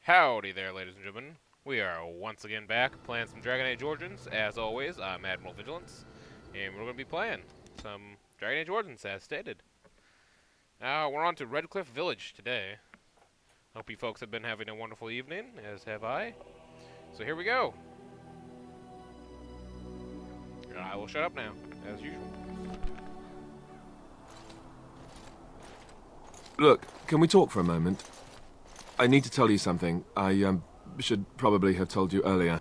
Howdy there, ladies and gentlemen. We are once again back playing some Dragon Age Origins. As always, I'm Admiral Vigilance, and we're going to be playing some Dragon Age Origins as stated. Now, we're on to Redcliffe Village today. Hope you folks have been having a wonderful evening, as have I. So here we go. I will shut up now, as usual. Look, can we talk for a moment? I need to tell you something. I should probably have told you earlier.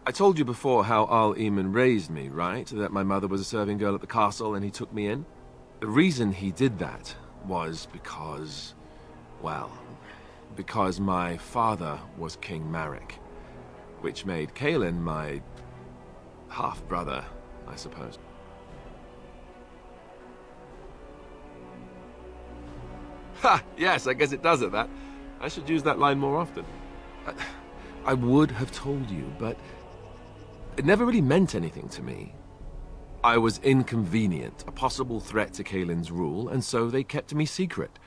I told you before how Al Eamon raised me, right? That my mother was a serving girl at the castle and he took me in? The reason he did that was because, well, because my father was King Marek, which made Kaelin my half-brother, I suppose. Ha! Yes, I guess it does at that. I should use that line more often. I would have told you, but it never really meant anything to me. I was inconvenient, a possible threat to Kaelin's rule, and so they kept me secret.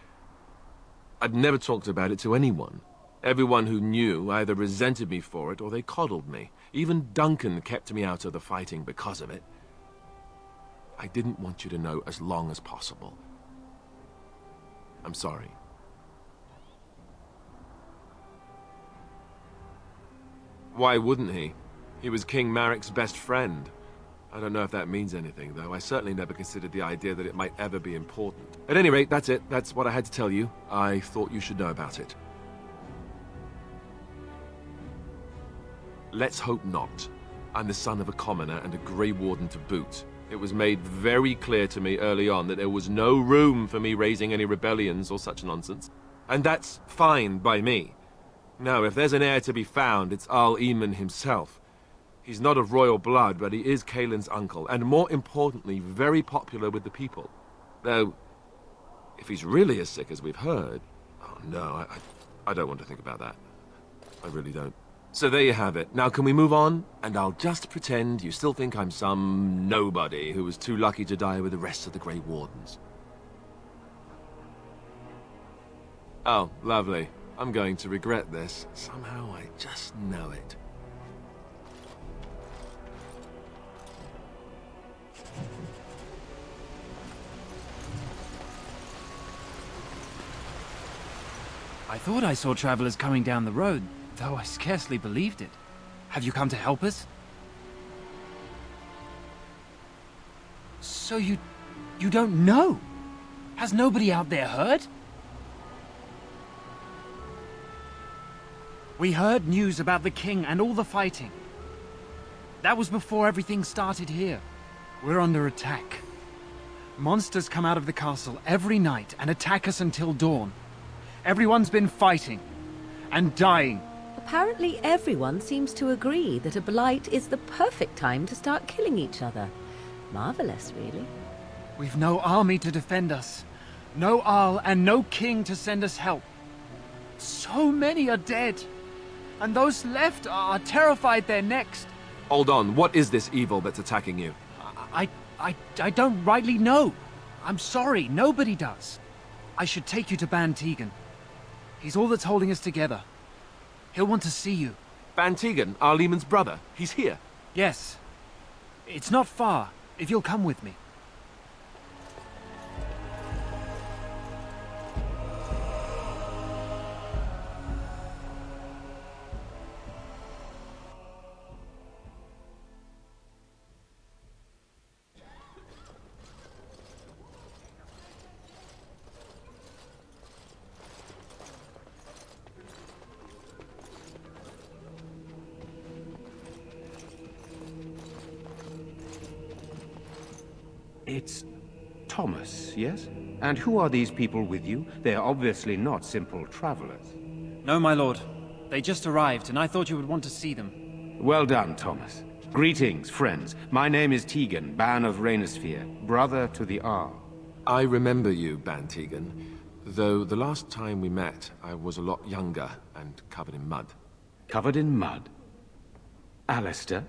I'd never talked about it to anyone. Everyone who knew either resented me for it or they coddled me. Even Duncan kept me out of the fighting because of it. I didn't want you to know as long as possible. I'm sorry. Why wouldn't he? He was King Marek's best friend. I don't know if that means anything, though. I certainly never considered the idea that it might ever be important. At any rate, that's it. That's what I had to tell you. I thought you should know about it. Let's hope not. I'm the son of a commoner and a Grey Warden to boot. It was made very clear to me early on that there was no room for me raising any rebellions or such nonsense. And that's fine by me. No, if there's an heir to be found, it's Al Eamon himself. He's not of royal blood, but he is Kaelin's uncle, and more importantly, very popular with the people. Though, if he's really as sick as we've heard... Oh no, I don't want to think about that. I really don't. So there you have it. Now can we move on? And I'll just pretend you still think I'm some nobody who was too lucky to die with the rest of the Grey Wardens. Oh, lovely. I'm going to regret this. Somehow I just know it. I thought I saw travelers coming down the road, though I scarcely believed it. Have you come to help us? So you don't know? Has nobody out there heard? We heard news about the king and all the fighting. That was before everything started here. We're under attack. Monsters come out of the castle every night and attack us until dawn. Everyone's been fighting and dying. Apparently everyone seems to agree that a blight is the perfect time to start killing each other. Marvelous, really. We've no army to defend us. No Arl and no king to send us help. So many are dead. And those left are terrified they're next. Hold on, what is this evil that's attacking you? I don't rightly know. I'm sorry, nobody does. I should take you to Ban Tegan. He's all that's holding us together. He'll want to see you. Ban Tegan, Al Eamon's brother. He's here. Yes. It's not far, if you'll come with me. It's Thomas, yes? And who are these people with you? They are obviously not simple travelers. No, my lord. They just arrived, and I thought you would want to see them. Well done, Thomas. Greetings, friends. My name is Tegan, Ban of Rainersphere, brother to the Arl. I remember you, Ban Tegan. Though the last time we met, I was a lot younger and covered in mud. Covered in mud? Alistair?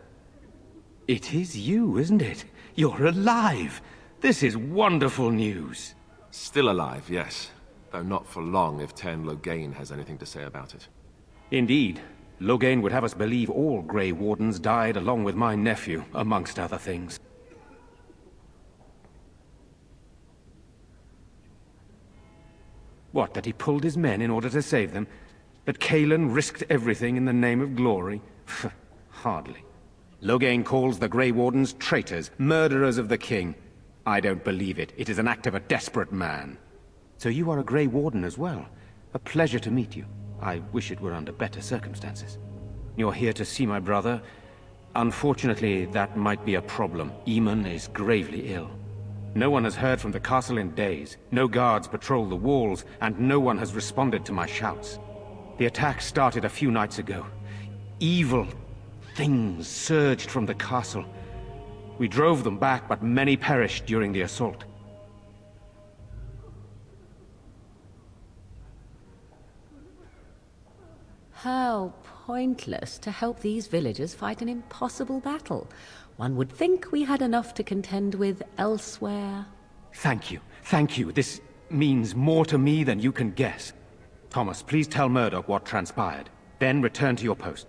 It is you, isn't it? You're alive! This is wonderful news. Still alive, yes. Though not for long if Ten Loghain has anything to say about it. Indeed. Loghain would have us believe all Grey Wardens died along with my nephew, amongst other things. What, that he pulled his men in order to save them? That Cailan risked everything in the name of glory? Hardly. Loghain calls the Grey Wardens traitors, murderers of the king. I don't believe it. It is an act of a desperate man. So you are a Grey Warden as well. A pleasure to meet you. I wish it were under better circumstances. You're here to see my brother. Unfortunately, that might be a problem. Eamon is gravely ill. No one has heard from the castle in days. No guards patrol the walls, and no one has responded to my shouts. The attack started a few nights ago. Evil things surged from the castle. We drove them back, but many perished during the assault. How pointless to help these villagers fight an impossible battle. One would think we had enough to contend with elsewhere. Thank you. Thank you. This means more to me than you can guess. Thomas, please tell Murdoch what transpired. Then return to your post.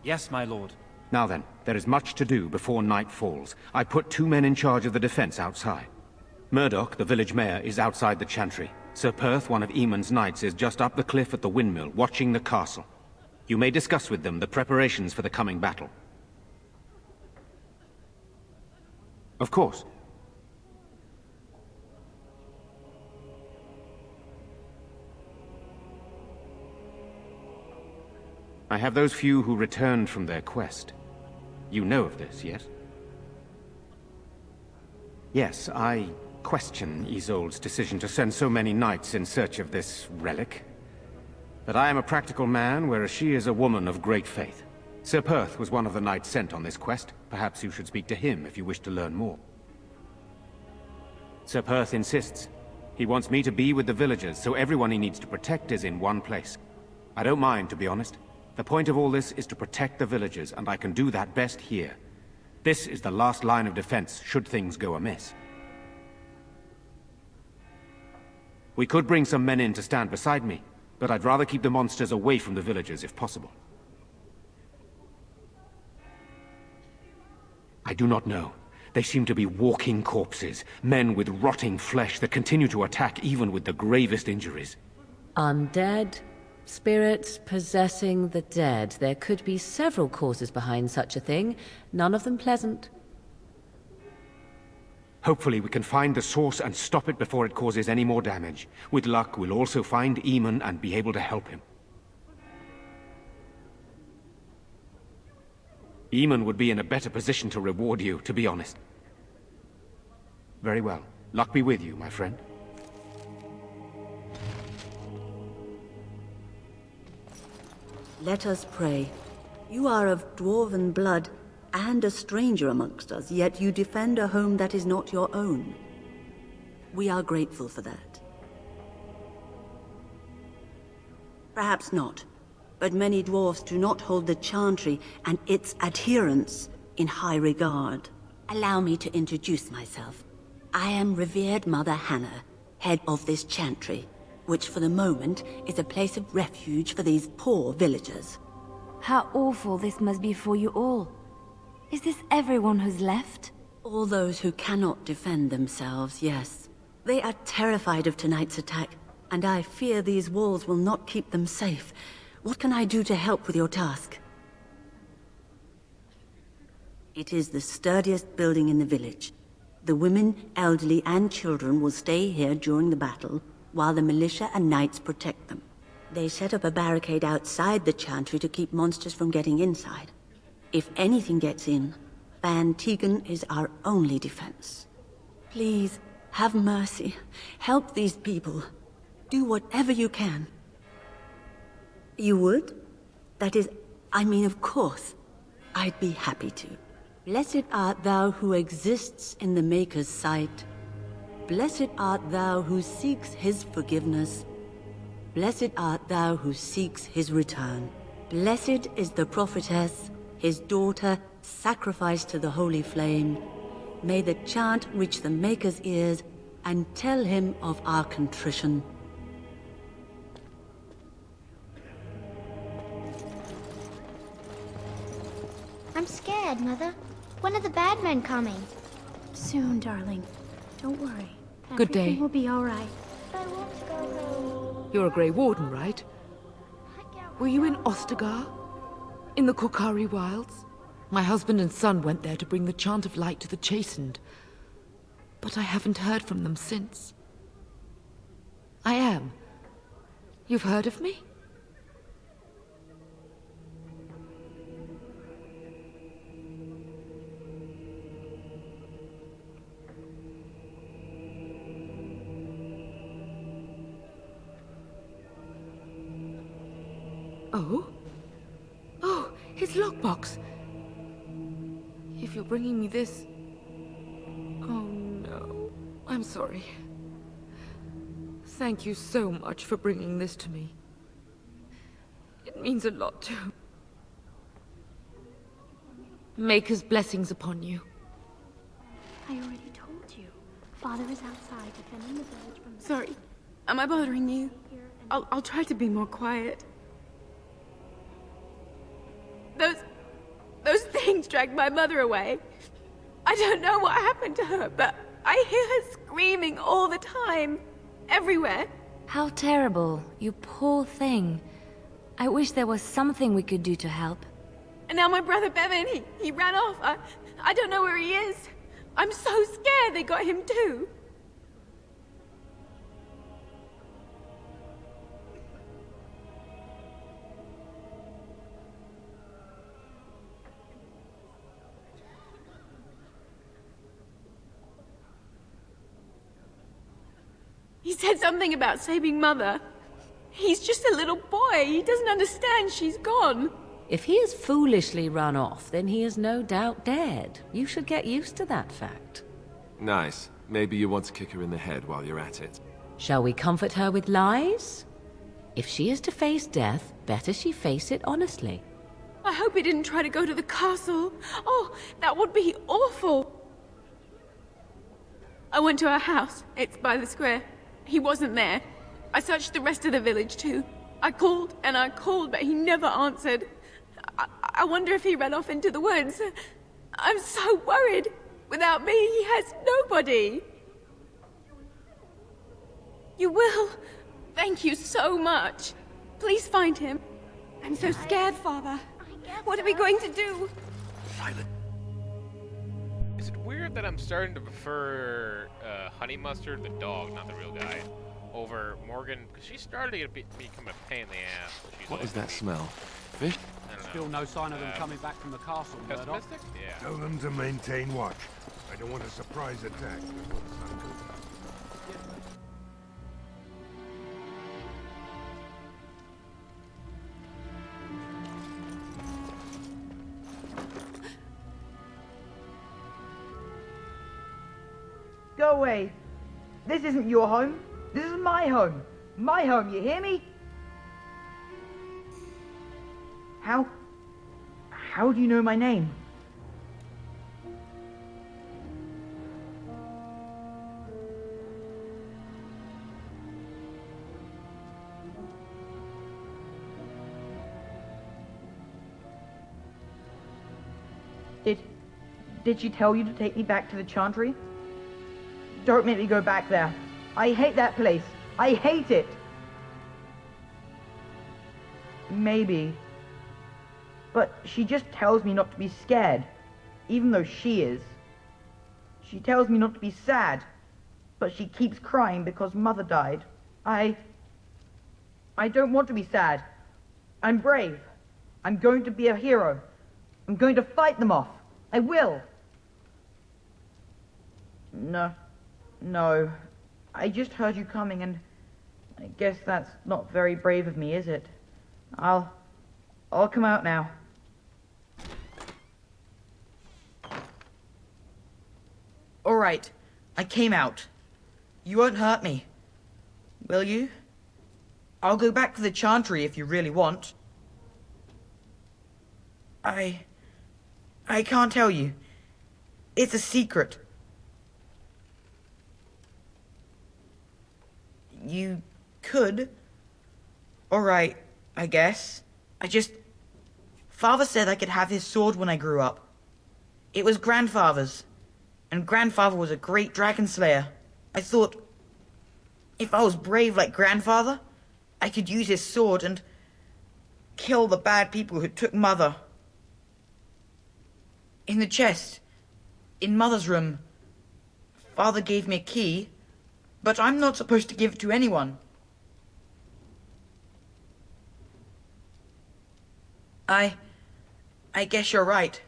Yes, my lord. Now then, there is much to do before night falls. I put 2 men in charge of the defense outside. Murdoch, the village mayor, is outside the chantry. Sir Perth, one of Eamon's knights, is just up the cliff at the windmill, watching the castle. You may discuss with them the preparations for the coming battle. Of course. I have those few who returned from their quest. You know of this, yes? Yes, I question Isolde's decision to send so many knights in search of this relic. But I am a practical man, whereas she is a woman of great faith. Sir Perth was one of the knights sent on this quest. Perhaps you should speak to him if you wish to learn more. Sir Perth insists. He wants me to be with the villagers, so everyone he needs to protect is in one place. I don't mind, to be honest. The point of all this is to protect the villagers, and I can do that best here. This is the last line of defense, should things go amiss. We could bring some men in to stand beside me, but I'd rather keep the monsters away from the villagers if possible. I do not know. They seem to be walking corpses, men with rotting flesh that continue to attack even with the gravest injuries. Undead? Spirits possessing the dead. There could be several causes behind such a thing, none of them pleasant. Hopefully we can find the source and stop it before it causes any more damage. With luck, we'll also find Eamon and be able to help him. Eamon would be in a better position to reward you, to be honest. Very well. Luck be with you, my friend. Let us pray. You are of dwarven blood and a stranger amongst us, yet you defend a home that is not your own. We are grateful for that. Perhaps not, but many dwarves do not hold the chantry and its adherents in high regard. Allow me to introduce myself. I am revered Mother Hannah, head of this chantry, which for the moment is a place of refuge for these poor villagers. How awful this must be for you all. Is this everyone who's left? All those who cannot defend themselves, yes. They are terrified of tonight's attack, and I fear these walls will not keep them safe. What can I do to help with your task? It is the sturdiest building in the village. The women, elderly, and children will stay here during the battle, while the militia and knights protect them. They set up a barricade outside the chantry to keep monsters from getting inside. If anything gets in, Van Tegan is our only defense. Please, have mercy. Help these people. Do whatever you can. You would? That is, I mean, of course. I'd be happy to. Blessed art thou who exists in the Maker's sight. Blessed art thou who seeks his forgiveness. Blessed art thou who seeks his return. Blessed is the prophetess, his daughter, sacrificed to the holy flame. May the chant reach the Maker's ears and tell him of our contrition. I'm scared, Mother. When are the bad men coming? Soon, darling. Don't worry. Good day. Everything will be all right. I want to go home. You're a Grey Warden, right? Were you in Ostagar? In the Korkari Wilds? My husband and son went there to bring the chant of light to the chastened. But I haven't heard from them since. I am. You've heard of me? Oh? Oh, his lockbox. If you're bringing me this... Oh no. I'm sorry. Thank you so much for bringing this to me. It means a lot to... Maker's blessings upon you. I already told you. Father is outside defending the village from the... Sorry. Am I bothering you? I'll try to be more quiet. Those things dragged my mother away. I don't know what happened to her, but I hear her screaming all the time. Everywhere. How terrible. You poor thing. I wish there was something we could do to help. And now my brother Bevan, he ran off. I don't know where he is. I'm so scared they got him too. He said something about saving Mother. He's just a little boy. He doesn't understand she's gone. If he has foolishly run off, then he is no doubt dead. You should get used to that fact. Nice. Maybe you want to kick her in the head while you're at it. Shall we comfort her with lies? If she is to face death, better she face it honestly. I hope he didn't try to go to the castle. Oh, that would be awful. I went to her house. It's by the square. He wasn't there. I searched the rest of the village too. I called and I called, but he never answered. I wonder if he ran off into the woods. I'm so worried. Without me, he has nobody. You will. Thank you so much. Please find him. I'm so scared, Father. What are we going to do? Is it weird that I'm starting to prefer Honey Mustard, the dog, not the real guy, over Morgan? Because she's starting to become a pain in the ass. What is that smell? Fish? I don't know. Still no sign of them coming back from the castle, Murdoch. Pessimistic? Yeah. Tell them to maintain watch. I don't want a surprise attack before the sun goes up. Go away. This isn't your home. This is my home. My home, you hear me? How do you know my name? Did she tell you to take me back to the Chantry? Don't make me go back there. I hate that place. I hate it. Maybe. But she just tells me not to be scared, even though she is. She tells me not to be sad, but she keeps crying because Mother died. I don't want to be sad. I'm brave. I'm going to be a hero. I'm going to fight them off. I will. No. I just heard you coming, and I guess that's not very brave of me, is it? I'll come out now. All right, I came out. You won't hurt me, will you? I'll go back to the Chantry if you really want. I can't tell you. It's a secret. You could. All right, I guess. I just Father said I could have his sword when I grew up. It was Grandfather's, and Grandfather was a great dragon slayer. I thought, if I was brave like Grandfather, I could use his sword and kill the bad people who took Mother. In the chest, in Mother's room, Father gave me a key, but I'm not supposed to give it to anyone. I guess you're right.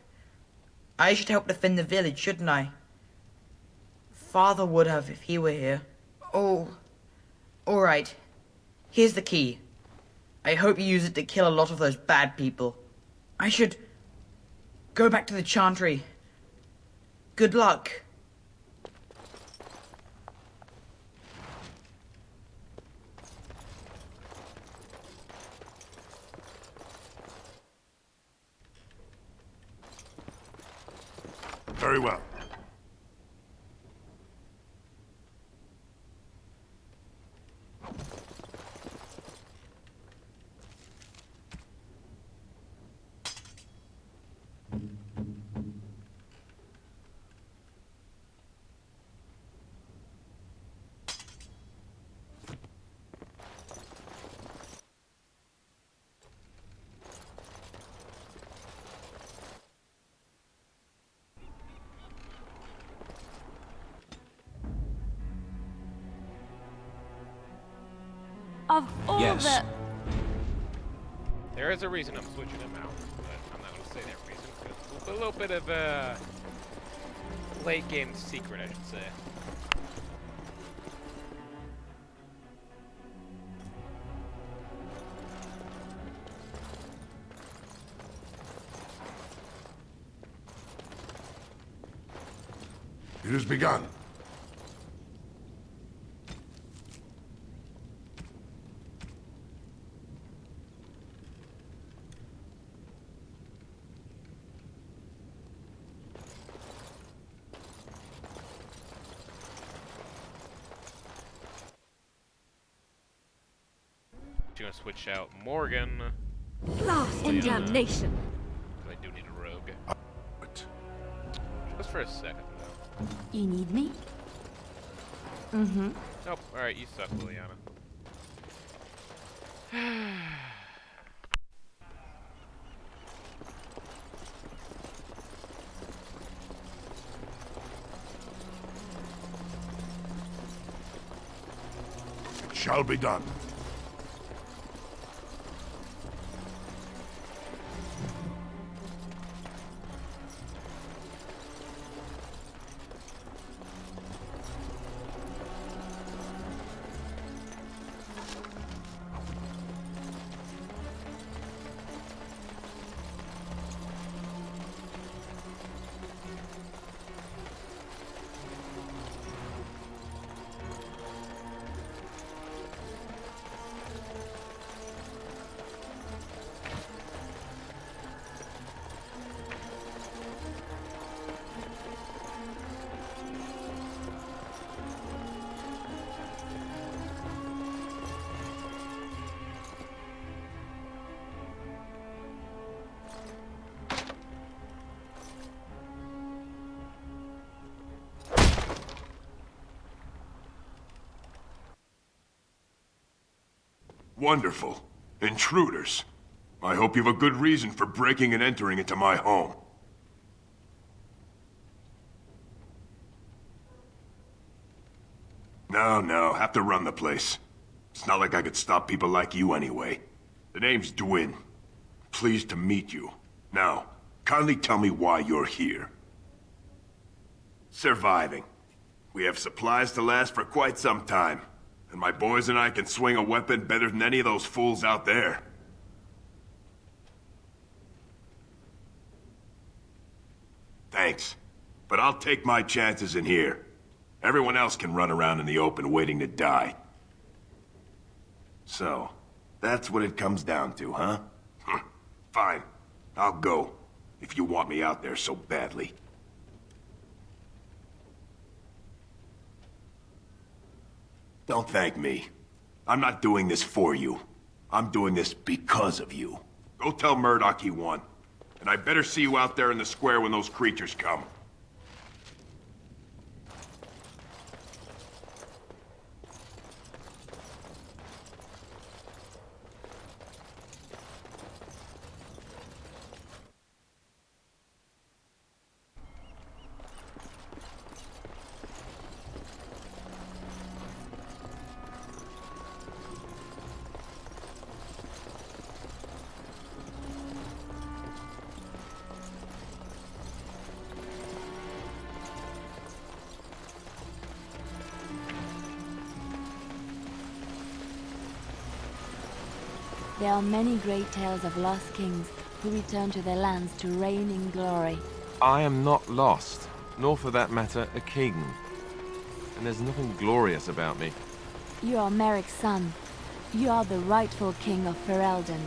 I should help defend the village, shouldn't I? Father would have if he were here. Oh, all right. Here's the key. I hope you use it to kill a lot of those bad people. I should go back to the chantry. Good luck. Very well. Of all Yes. There is a reason I'm switching him out, but I'm not going to say that reason. It's a little bit of a late game secret, I should say. It has begun. Gonna switch out Morgan. Blast and damnation. I do need a rogue. Just for a second, though. You need me? Mm-hmm. Nope. Alright, you suck, Liliana. It shall be done. Wonderful. Intruders. I hope you have a good reason for breaking and entering into my home. No, have to run the place. It's not like I could stop people like you anyway. The name's Dwin. Pleased to meet you. Now, kindly tell me why you're here. Surviving. We have supplies to last for quite some time. And my boys and I can swing a weapon better than any of those fools out there. Thanks. But I'll take my chances in here. Everyone else can run around in the open waiting to die. So, that's what it comes down to, huh? Fine. I'll go. If you want me out there so badly. Don't thank me. I'm not doing this for you. I'm doing this because of you. Go tell Murdoch he won. And I better see you out there in the square when those creatures come. There are many great tales of lost kings who return to their lands to reign in glory. I am not lost, nor for that matter, a king. And there's nothing glorious about me. You are Merrick's son. You are the rightful king of Ferelden.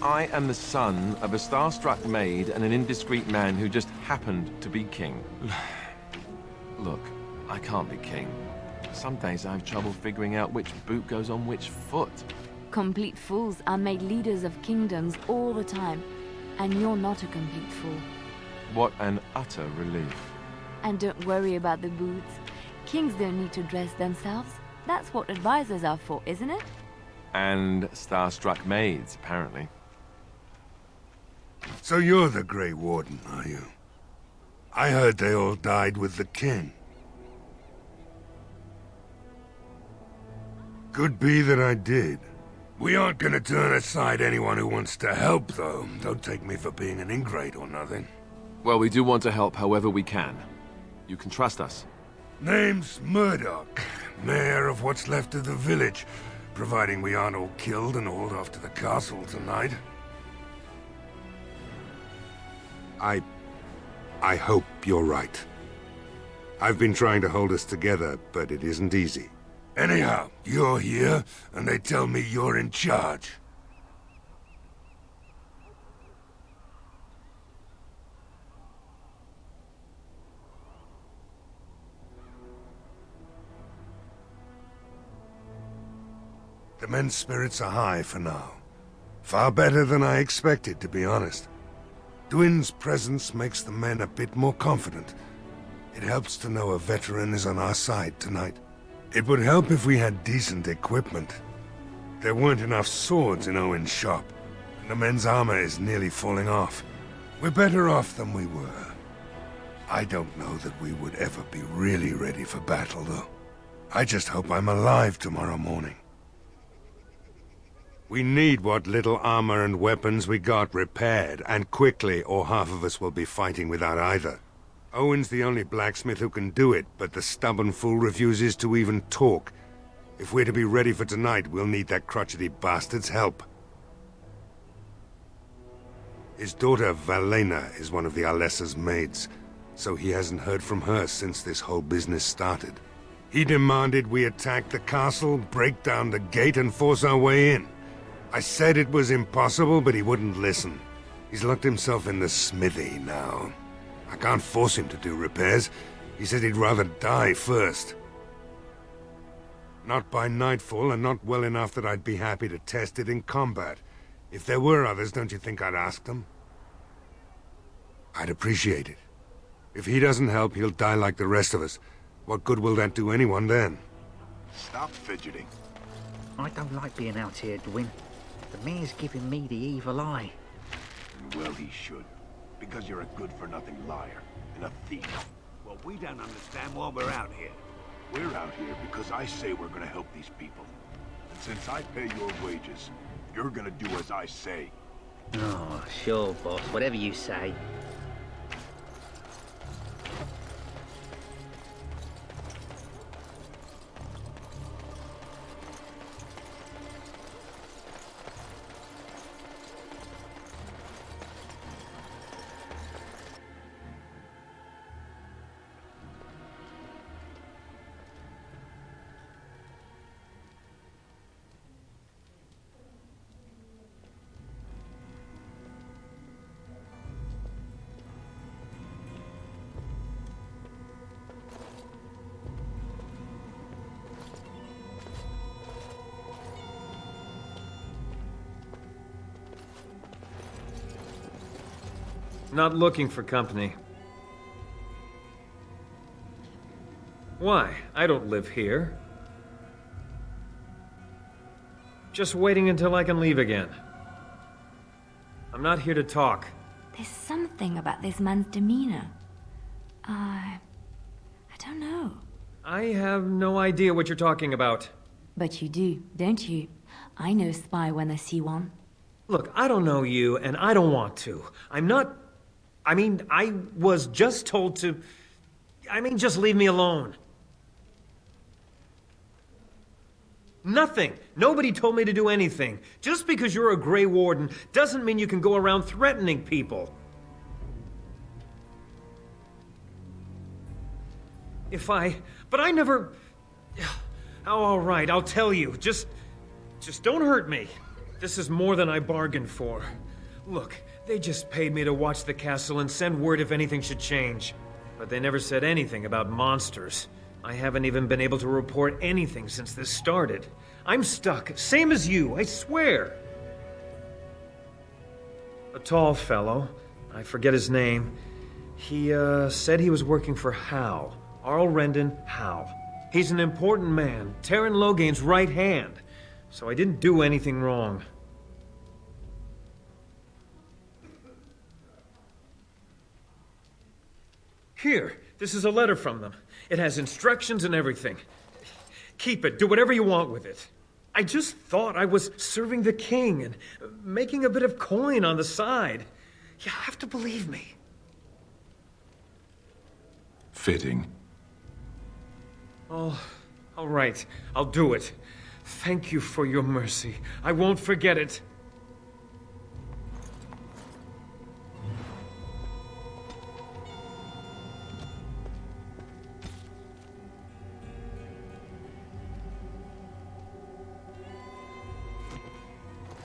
I am the son of a star-struck maid and an indiscreet man who just happened to be king. Look, I can't be king. Some days I have trouble figuring out which boot goes on which foot. Complete fools are made leaders of kingdoms all the time, and you're not a complete fool. What an utter relief. And don't worry about the boots. Kings don't need to dress themselves. That's what advisors are for, isn't it? And star-struck maids, apparently. So you're the Grey Warden, are you? I heard they all died with the king. Could be that I did. We aren't gonna turn aside anyone who wants to help, though. Don't take me for being an ingrate or nothing. Well, we do want to help however we can. You can trust us. Name's Murdoch, mayor of what's left of the village, providing we aren't all killed and hauled off to the castle tonight. I hope you're right. I've been trying to hold us together, but it isn't easy. Anyhow, you're here, and they tell me you're in charge. The men's spirits are high for now. Far better than I expected, to be honest. Dwin's presence makes the men a bit more confident. It helps to know a veteran is on our side tonight. It would help if we had decent equipment. There weren't enough swords in Owen's shop, and the men's armor is nearly falling off. We're better off than we were. I don't know that we would ever be really ready for battle, though. I just hope I'm alive tomorrow morning. We need what little armor and weapons we got repaired, and quickly, or half of us will be fighting without either. Owen's the only blacksmith who can do it, but the stubborn fool refuses to even talk. If we're to be ready for tonight, we'll need that crotchety bastard's help. His daughter, Valena, is one of the Alessa's maids, so he hasn't heard from her since this whole business started. He demanded we attack the castle, break down the gate, and force our way in. I said it was impossible, but he wouldn't listen. He's locked himself in the smithy now. I can't force him to do repairs. He said he'd rather die first. Not by nightfall, and not well enough that I'd be happy to test it in combat. If there were others, don't you think I'd ask them? I'd appreciate it. If he doesn't help, he'll die like the rest of us. What good will that do anyone then? Stop fidgeting. I don't like being out here, Dwin. The mayor's giving me the evil eye. Well, he should. Because you're a good-for-nothing liar and a thief. Well, we don't understand why we're out here. We're out here because I say we're gonna help these people. And since I pay your wages, you're gonna do as I say. Oh, sure, boss. Whatever you say. Not looking for company. Why? I don't live here. Just waiting until I can leave again. I'm not here to talk. There's something about this man's demeanor. I don't know. I have no idea what you're talking about. But you do, don't you? I know a spy when I see one. Look, I don't know you, and I don't want to. I'm not... I mean, I was just told to... I mean, just leave me alone. Nothing. Nobody told me to do anything. Just because you're a Grey Warden doesn't mean you can go around threatening people. But I never... Oh, all right, I'll tell you. Just don't hurt me. This is more than I bargained for. Look, they just paid me to watch the castle and send word if anything should change. But they never said anything about monsters. I haven't even been able to report anything since this started. I'm stuck, same as you, I swear. A tall fellow, I forget his name, he said he was working for Hal. Arl Rendon Hal. He's an important man, Terran Logain's right hand. So I didn't do anything wrong. Here, this is a letter from them. It has instructions and everything. Keep it, do whatever you want with it. I just thought I was serving the king and making a bit of coin on the side. You have to believe me. Fitting. Oh, all right, I'll do it. Thank you for your mercy. I won't forget it.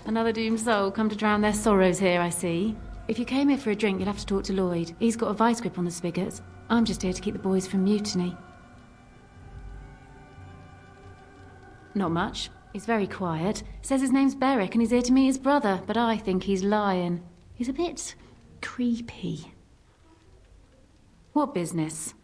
Another doomed soul come to drown their sorrows here, I see. If you came here for a drink, you'd have to talk to Lloyd. He's got a vice grip on the spigots. I'm just here to keep the boys from mutiny. Not much. He's very quiet. Says his name's Beric and he's here to meet his brother, but I think he's lying. He's a bit creepy. What business?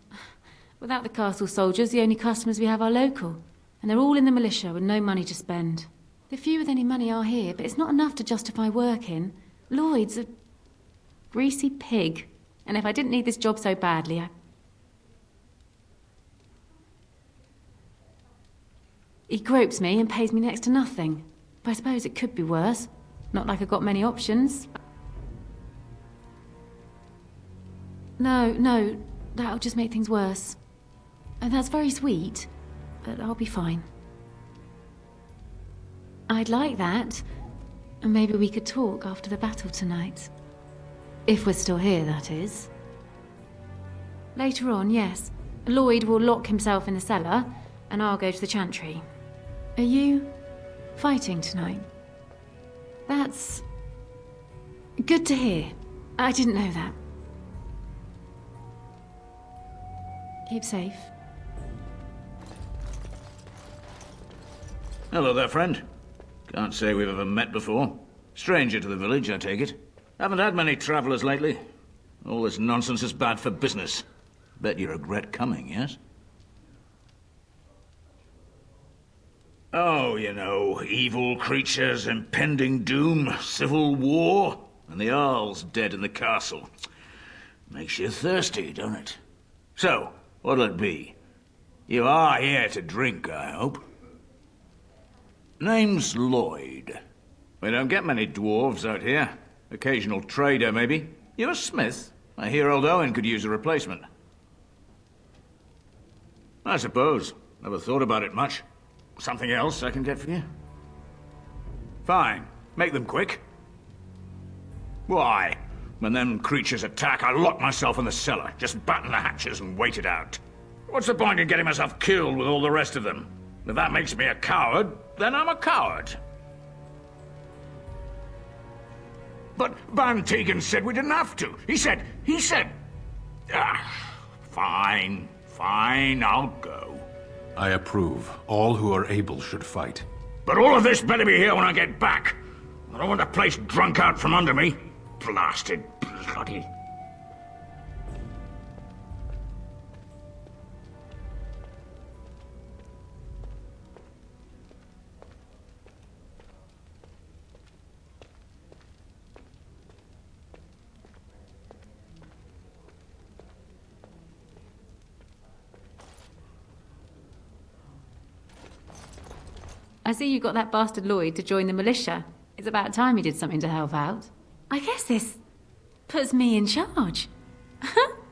Without the castle soldiers, the only customers we have are local. And they're all in the militia with no money to spend. The few with any money are here, but it's not enough to justify working. Lloyd's a greasy pig. And if I didn't need this job so badly, He gropes me and pays me next to nothing. But I suppose it could be worse. Not like I've got many options. No, that'll just make things worse. And that's very sweet, but I'll be fine. I'd like that. And maybe we could talk after the battle tonight. If we're still here, that is. Later on, yes. Lloyd will lock himself in the cellar, and I'll go to the chantry. Are you fighting tonight? That's good to hear. I didn't know that. Keep safe. Hello there, friend. Can't say we've ever met before. Stranger to the village, I take it. Haven't had many travelers lately. All this nonsense is bad for business. Bet you regret coming, yes? Oh, you know, evil creatures, impending doom, civil war, and the Earl's dead in the castle. Makes you thirsty, don't it? So, what'll it be? You are here to drink, I hope. Name's Lloyd. We don't get many dwarves out here. Occasional trader, maybe. You're a smith? I hear old Owen could use a replacement. I suppose. Never thought about it much. Something else I can get for you? Fine. Make them quick. Why? When them creatures attack, I lock myself in the cellar. Just batten the hatches and wait it out. What's the point in getting myself killed with all the rest of them? If that makes me a coward, then I'm a coward. But Van Tegan said we didn't have to. He said... Fine, I'll go. I approve. All who are able should fight. But all of this better be here when I get back. I don't want the place drunk out from under me. Blasted bloody... I see you got that bastard Lloyd to join the militia. It's about time he did something to help out. I guess this puts me in charge.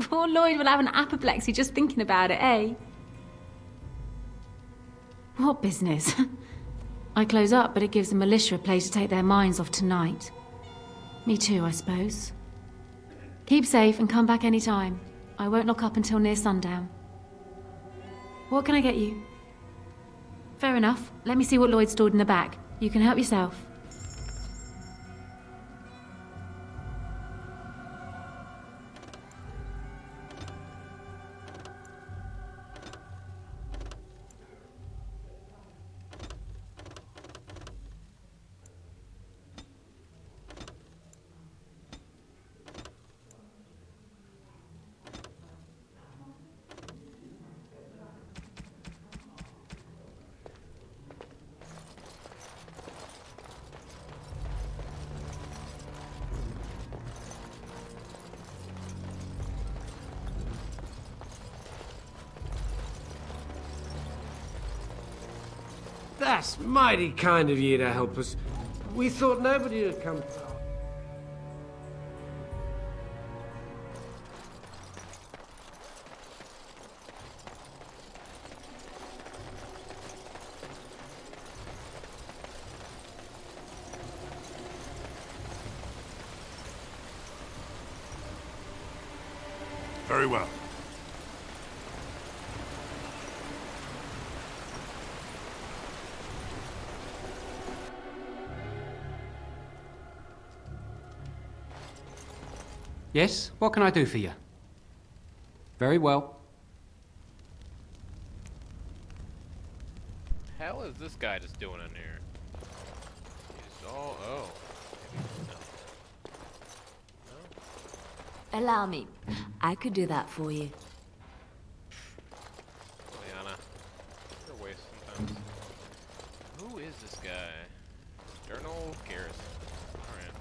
Poor Lloyd will have an apoplexy just thinking about it, eh? What business? I close up, but it gives the militia a place to take their minds off tonight. Me too, I suppose. Keep safe and come back any time. I won't lock up until near sundown. What can I get you? Fair enough. Let me see what Lloyd stored in the back. You can help yourself. That's mighty kind of you to help us. We thought nobody would come. Very well. Yes? What can I do for you? Very well. Hell is this guy just doing in here? He's all Allow me. I could do that for you. Liana. You're a waste sometimes. Who is this guy? Journal Garrison. Alright.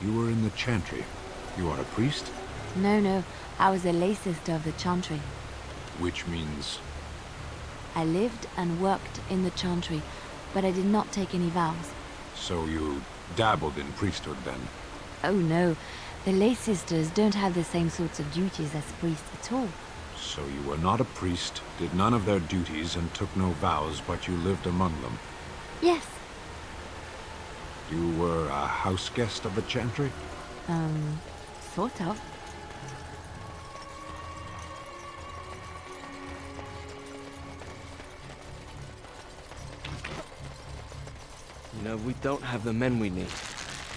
You were in the Chantry. You are a priest? No. I was a lay sister of the Chantry. Which means... I lived and worked in the Chantry, but I did not take any vows. So you dabbled in priesthood then? Oh no, the lay sisters don't have the same sorts of duties as priests at all. So you were not a priest, did none of their duties, and took no vows, but you lived among them? Yes. You were a house guest of the Chantry? Sort of. You know, we don't have the men we need.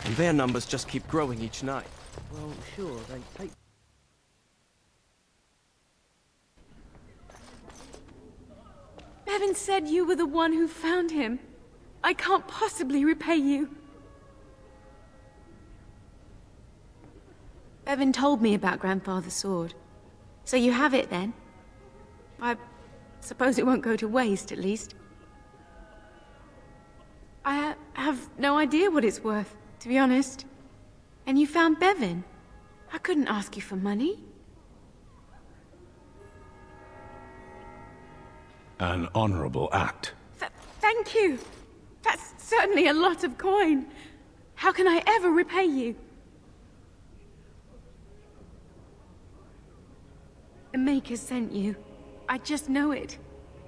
And their numbers just keep growing each night. Well, sure, they take... Bevan said you were the one who found him. I can't possibly repay you. Bevan told me about Grandfather's sword. So you have it then? I suppose it won't go to waste, at least. I have no idea what it's worth, to be honest. And you found Bevan? I couldn't ask you for money. An honorable act. Thank you. That's certainly a lot of coin. How can I ever repay you? The Maker sent you. I just know it.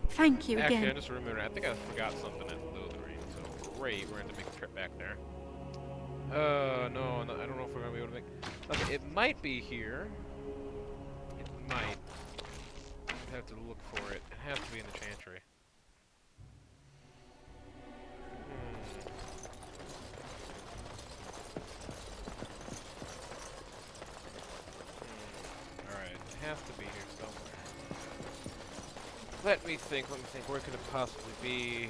Thank you again. Actually, I just remembered. I think I forgot something at Lutheran. So great, we're going to make a trip back there. No, I don't know if we're going to be able to make... Okay, it might be here. It might. I'd have to look for it. It has to be in the Chantry. Alright, it has to be here somewhere. Let me think, where could it possibly be?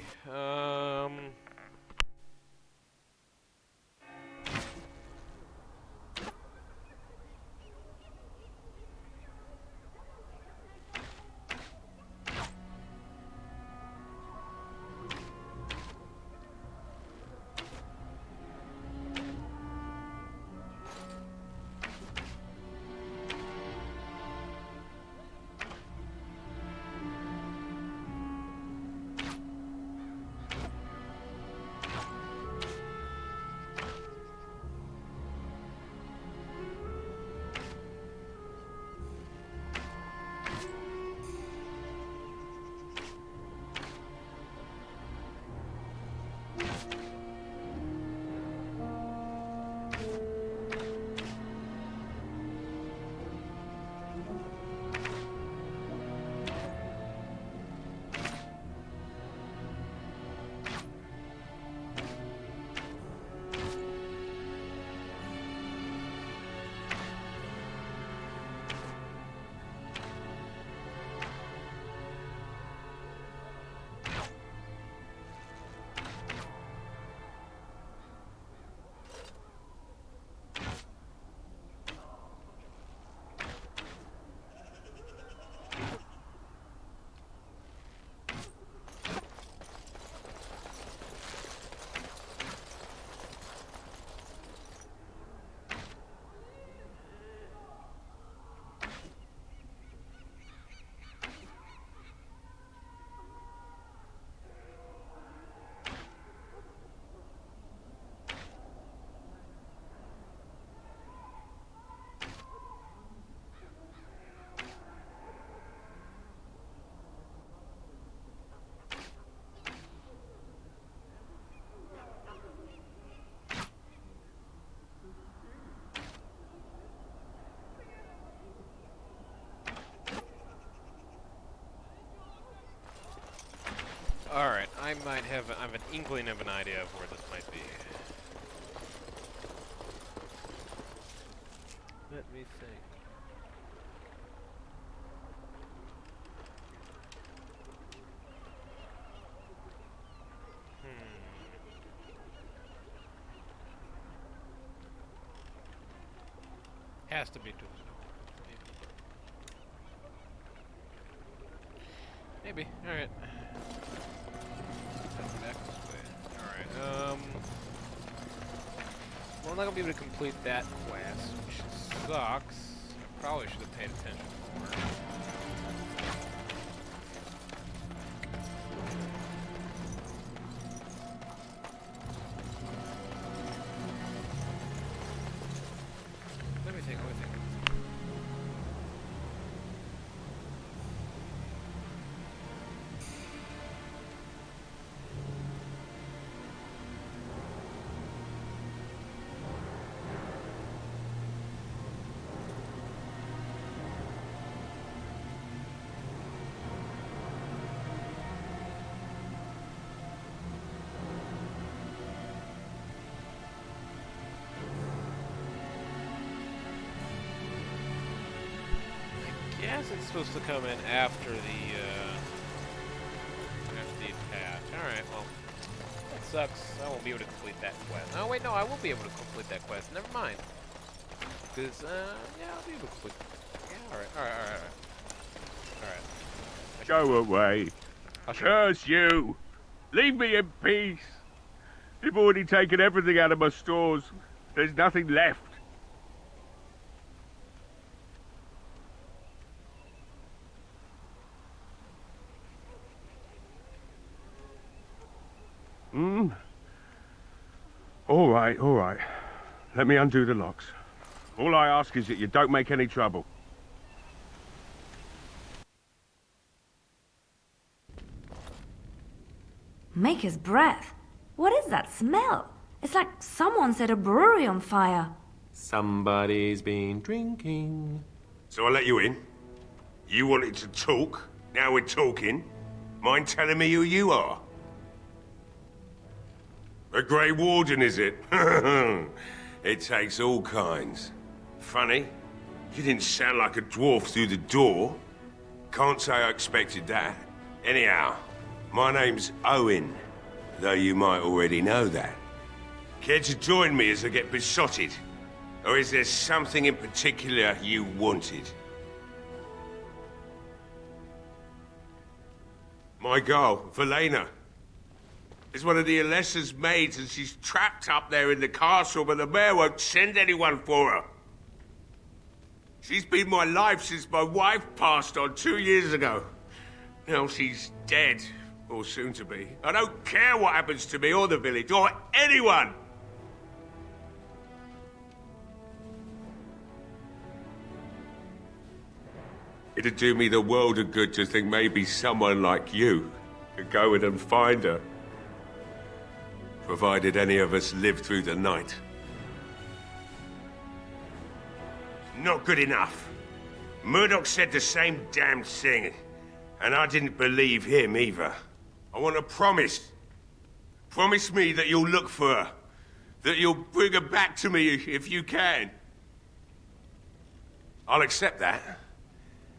might have an inkling of an idea of where this might be. Let me think. Has to be too. Maybe. Alright. Back this way. Alright, well, I'm not gonna be able to complete that quest, which sucks. I probably should have paid attention more. Let me think. I guess it's supposed to come in after the attach. Alright, well, that sucks. I won't be able to complete that quest. Oh, wait, no, I will be able to complete that quest. Never mind. Because, yeah, I'll be able to complete Yeah, alright. Go away. Curse you. Leave me in peace. You've already taken everything out of my stores. There's nothing left. All right. Let me undo the locks. All I ask is that you don't make any trouble. Maker's breath. What is that smell? It's like someone set a brewery on fire. Somebody's been drinking. So I let you in. You wanted to talk. Now we're talking. Mind telling me who you are? A Grey Warden, is it? It takes all kinds. Funny, you didn't sound like a dwarf through the door. Can't say I expected that. Anyhow, my name's Owen, though you might already know that. Care to join me as I get besotted? Or is there something in particular you wanted? My girl, Velena, is one of the Alessa's maids, and she's trapped up there in the castle, but the mayor won't send anyone for her. She's been my life since my wife passed on 2 years ago. Now she's dead, or soon to be. I don't care what happens to me or the village, or anyone! It'd do me the world of good to think maybe someone like you could go in and find her. Provided any of us live through the night. Not good enough. Murdoch said the same damn thing, and I didn't believe him either. I want a promise. Promise me that you'll look for her. That you'll bring her back to me if you can. I'll accept that.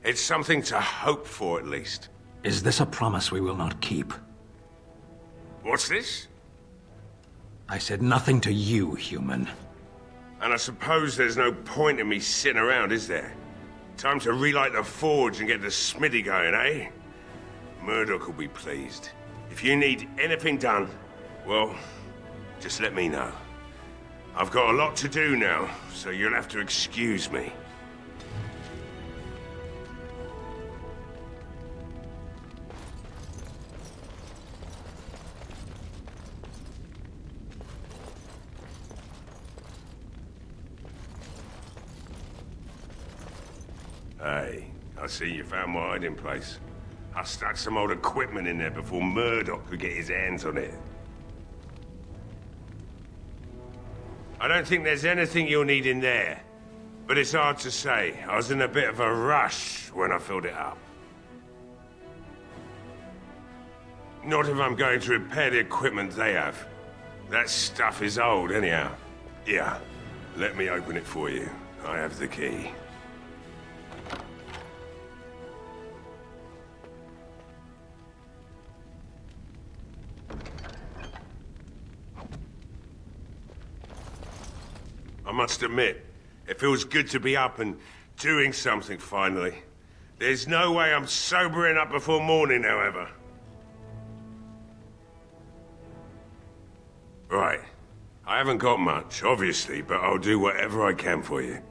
It's something to hope for, at least. Is this a promise we will not keep? What's this? I said nothing to you, human. And I suppose there's no point in me sitting around, is there? Time to relight the forge and get the smithy going, eh? Murdoch will be pleased. If you need anything done, well, just let me know. I've got a lot to do now, so you'll have to excuse me. Hey, I see you found my hiding place. I stuck some old equipment in there before Murdoch could get his hands on it. I don't think there's anything you'll need in there, but it's hard to say. I was in a bit of a rush when I filled it up. Not if I'm going to repair the equipment they have. That stuff is old, anyhow. Yeah, let me open it for you. I have the key. I must admit, it feels good to be up and doing something finally. There's no way I'm sobering up before morning, however. Right. I haven't got much, obviously, but I'll do whatever I can for you.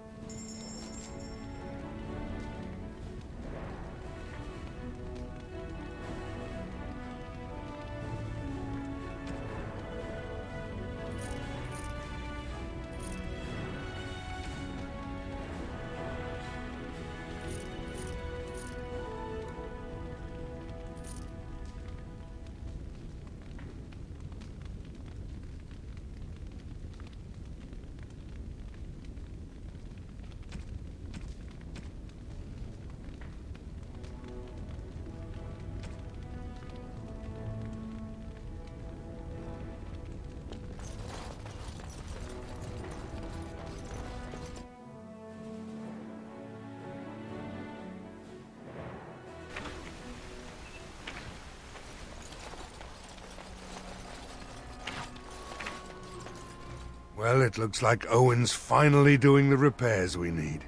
Well, it looks like Owen's finally doing the repairs we need.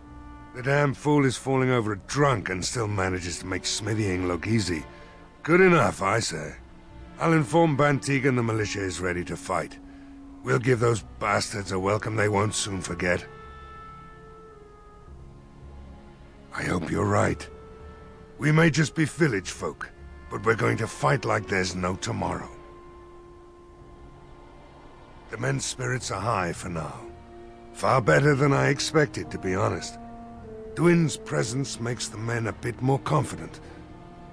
The damn fool is falling over a drunk and still manages to make smithying look easy. Good enough, I say. I'll inform Bantigan the militia is ready to fight. We'll give those bastards a welcome they won't soon forget. I hope you're right. We may just be village folk, but we're going to fight like there's no tomorrow. The men's spirits are high for now. Far better than I expected, to be honest. Dwin's presence makes the men a bit more confident.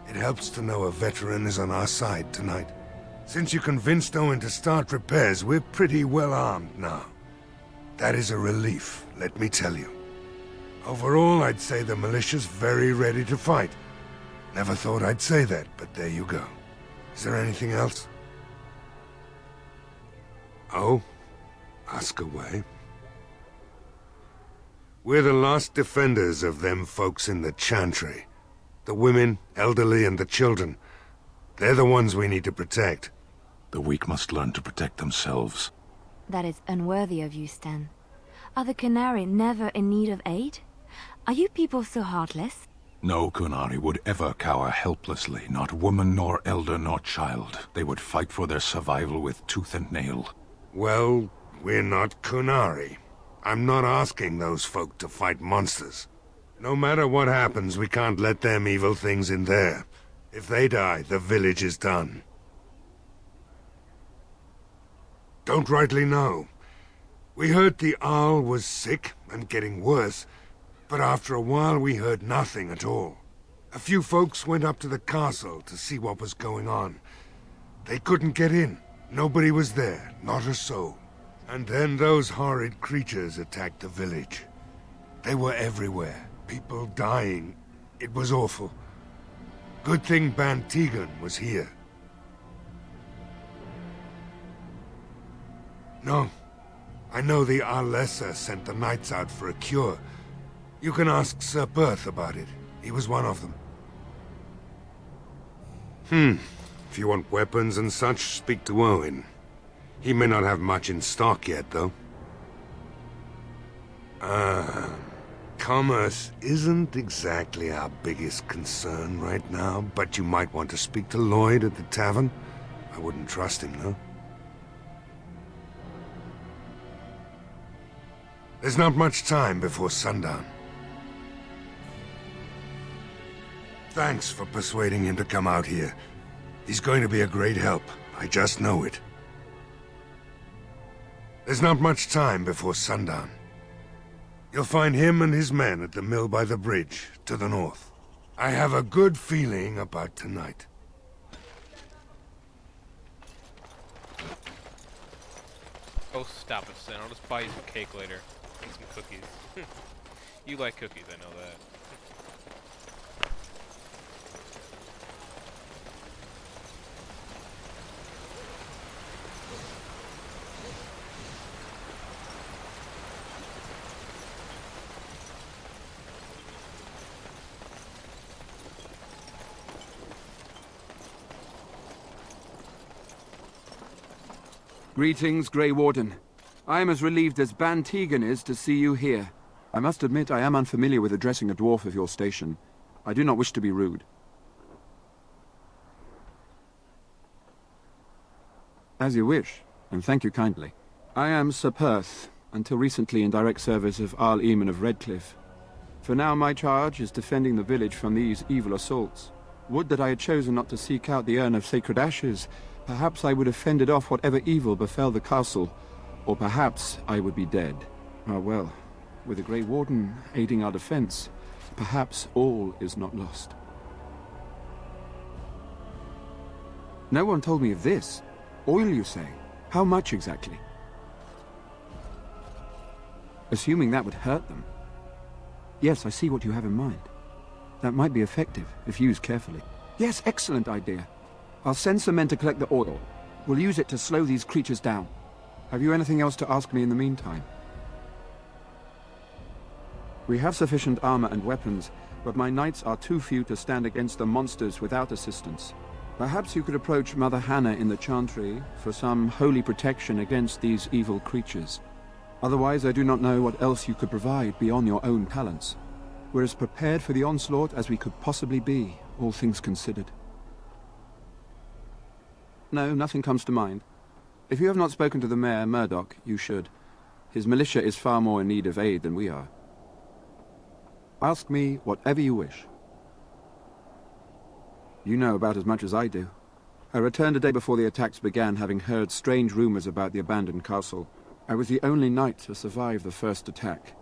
It helps to know a veteran is on our side tonight. Since you convinced Owen to start repairs, we're pretty well armed now. That is a relief, let me tell you. Overall, I'd say the militia's very ready to fight. Never thought I'd say that, but there you go. Is there anything else? Oh? Ask away. We're the last defenders of them folks in the Chantry. The women, elderly, and the children. They're the ones we need to protect. The weak must learn to protect themselves. That is unworthy of you, Stan. Are the Qunari never in need of aid? Are you people so heartless? No Qunari would ever cower helplessly, not woman nor elder nor child. They would fight for their survival with tooth and nail. Well, we're not Qunari. I'm not asking those folk to fight monsters. No matter what happens, we can't let them evil things in there. If they die, the village is done. Don't rightly know. We heard the Arl was sick and getting worse, but after a while we heard nothing at all. A few folks went up to the castle to see what was going on. They couldn't get in. Nobody was there, not a soul. And then those horrid creatures attacked the village. They were everywhere, people dying. It was awful. Good thing Bantigan was here. No, I know the Arlessa sent the knights out for a cure. You can ask Sir Berth about it. He was one of them. If you want weapons and such, speak to Owen. He may not have much in stock yet, though. Commerce isn't exactly our biggest concern right now, but you might want to speak to Lloyd at the tavern. I wouldn't trust him, though. There's not much time before sundown. Thanks for persuading him to come out here. He's going to be a great help. I just know it. There's not much time before sundown. You'll find him and his men at the mill by the bridge, to the north. I have a good feeling about tonight. Oh, stop it, Stan. I'll just buy you some cake later. And some cookies. You like cookies, I know that. Greetings, Grey Warden. I am as relieved as Ban Tegan is to see you here. I must admit I am unfamiliar with addressing a dwarf of your station. I do not wish to be rude. As you wish, and thank you kindly. I am Sir Perth, until recently in direct service of Arl Eamon of Redcliffe. For now my charge is defending the village from these evil assaults. Would that I had chosen not to seek out the urn of sacred ashes. Perhaps I would have fended off whatever evil befell the castle, or perhaps I would be dead. Ah well, with the Grey Warden aiding our defense, perhaps all is not lost. No one told me of this. Oil, you say? How much exactly? Assuming that would hurt them. Yes, I see what you have in mind. That might be effective, if used carefully. Yes, excellent idea. I'll send some men to collect the oil. We'll use it to slow these creatures down. Have you anything else to ask me in the meantime? We have sufficient armor and weapons, but my knights are too few to stand against the monsters without assistance. Perhaps you could approach Mother Hannah in the Chantry for some holy protection against these evil creatures. Otherwise, I do not know what else you could provide beyond your own talents. We're as prepared for the onslaught as we could possibly be, all things considered. No, nothing comes to mind. If you have not spoken to the Mayor, Murdoch, you should. His militia is far more in need of aid than we are. Ask me whatever you wish. You know about as much as I do. I returned a day before the attacks began, having heard strange rumors about the abandoned castle. I was the only knight to survive the first attack.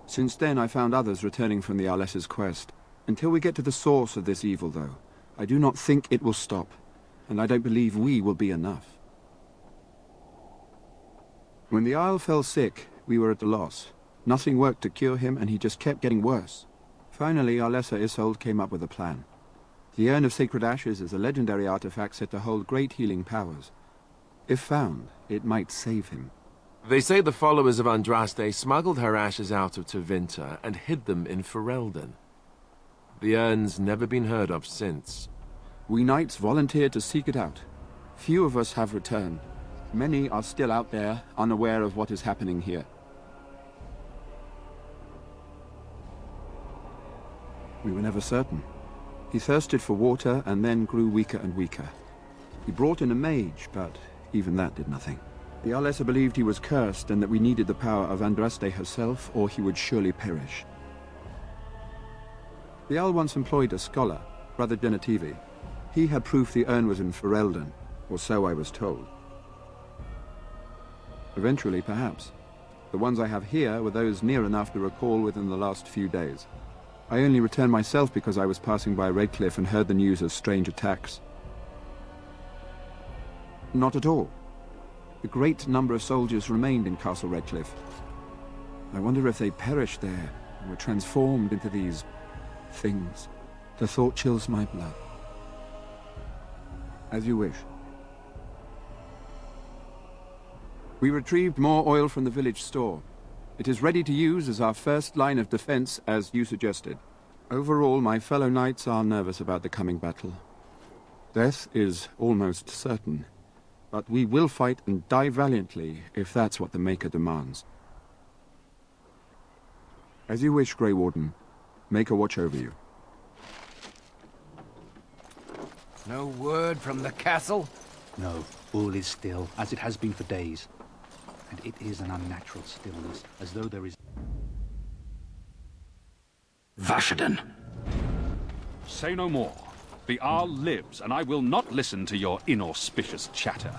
Since then, I found others returning from the Arlessa's quest. Until we get to the source of this evil, though, I do not think it will stop, and I don't believe we will be enough. When the Isle fell sick, we were at a loss. Nothing worked to cure him, and he just kept getting worse. Finally, Arlessa Isolde came up with a plan. The Urn of Sacred Ashes is a legendary artifact said to hold great healing powers. If found, it might save him. They say the followers of Andraste smuggled her ashes out of Tevinter and hid them in Ferelden. The urn's never been heard of since. We knights volunteered to seek it out. Few of us have returned. Many are still out there, unaware of what is happening here. We were never certain. He thirsted for water and then grew weaker and weaker. He brought in a mage, but even that did nothing. The Arlessa believed he was cursed and that we needed the power of Andraste herself, or he would surely perish. The Arl once employed a scholar, Brother Genetivi. He had proof the urn was in Ferelden, or so I was told. Eventually, perhaps. The ones I have here were those near enough to recall within the last few days. I only returned myself because I was passing by Redcliffe and heard the news of strange attacks. Not at all. A great number of soldiers remained in Castle Redcliffe. I wonder if they perished there, and were transformed into these things. The thought chills my blood. As you wish. We retrieved more oil from the village store. It is ready to use as our first line of defense, as you suggested. Overall, my fellow knights are nervous about the coming battle. Death is almost certain. But we will fight and die valiantly, if that's what the Maker demands. As you wish, Grey Warden. Maker watch over you. No word from the castle? No, all is still, as it has been for days. And it is an unnatural stillness, as though there is... Vashaden! Say no more. The Arl lives, and I will not listen to your inauspicious chatter.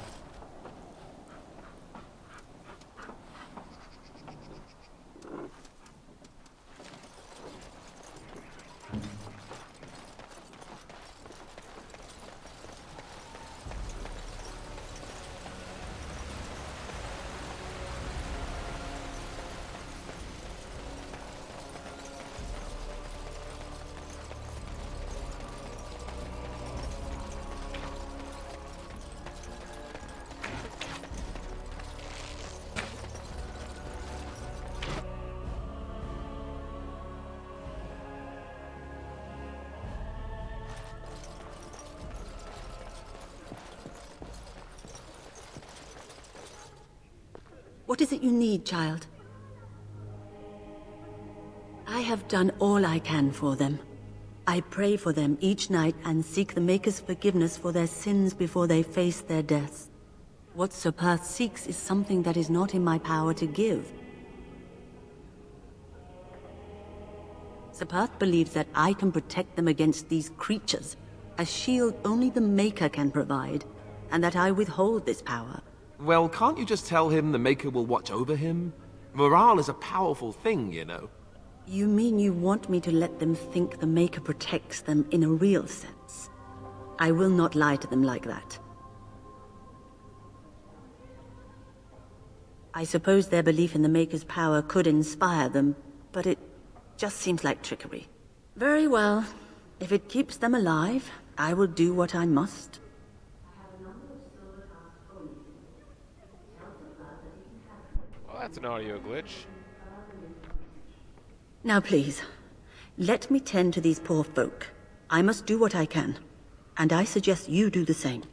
What is it you need, child? I have done all I can for them. I pray for them each night and seek the Maker's forgiveness for their sins before they face their deaths. What Sir Perth seeks is something that is not in my power to give. Sir Perth believes that I can protect them against these creatures, a shield only the Maker can provide, and that I withhold this power. Well, can't you just tell him the Maker will watch over him? Morale is a powerful thing, you know. You mean you want me to let them think the Maker protects them in a real sense? I will not lie to them like that. I suppose their belief in the Maker's power could inspire them, but it just seems like trickery. Very well. If it keeps them alive, I will do what I must. Well, that's an audio glitch. Now please, let me tend to these poor folk. I must do what I can, and I suggest you do the same.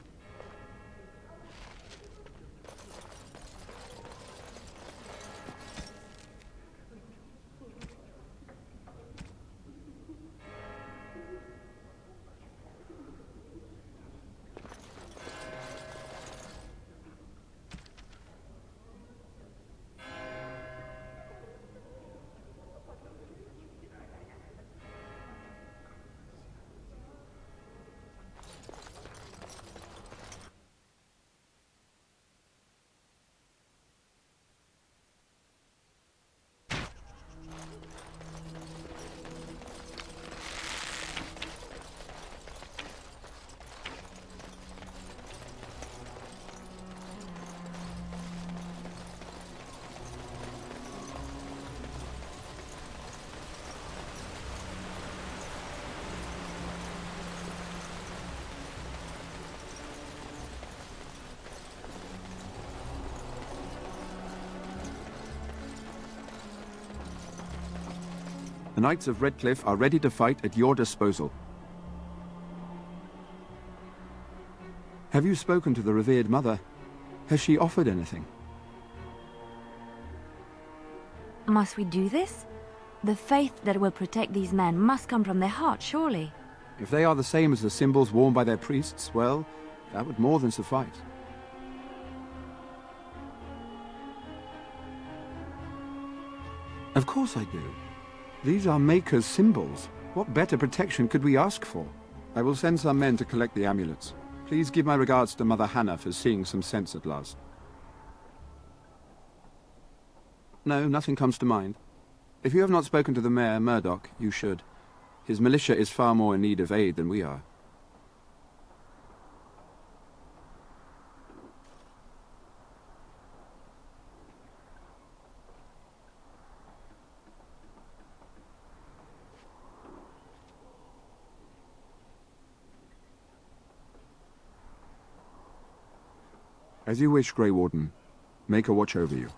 The Knights of Redcliffe are ready to fight at your disposal. Have you spoken to the revered mother? Has she offered anything? Must we do this? The faith that will protect these men must come from their heart, surely. If they are the same as the symbols worn by their priests, well, that would more than suffice. Of course I do. These are Maker's symbols. What better protection could we ask for? I will send some men to collect the amulets. Please give my regards to Mother Hannah for seeing some sense at last. No, nothing comes to mind. If you have not spoken to the Mayor, Murdoch, you should. His militia is far more in need of aid than we are. As you wish, Grey Warden. Maker watch over you.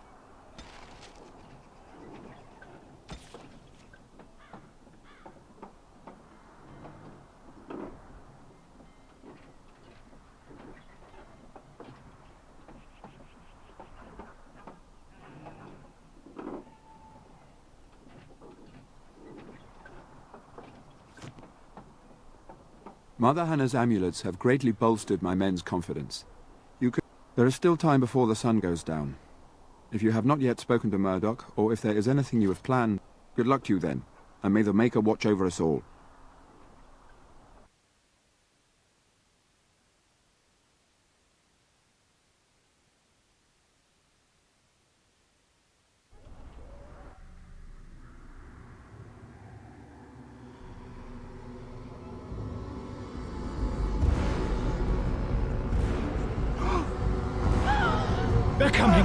Mother Hannah's amulets have greatly bolstered my men's confidence. There is still time before the sun goes down. If you have not yet spoken to Murdoch, or if there is anything you have planned, good luck to you then, and may the Maker watch over us all. They're coming!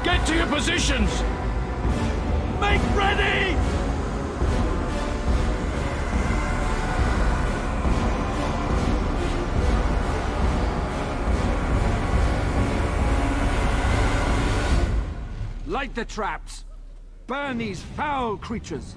Get to your positions! Make ready! Light the traps! Burn these foul creatures!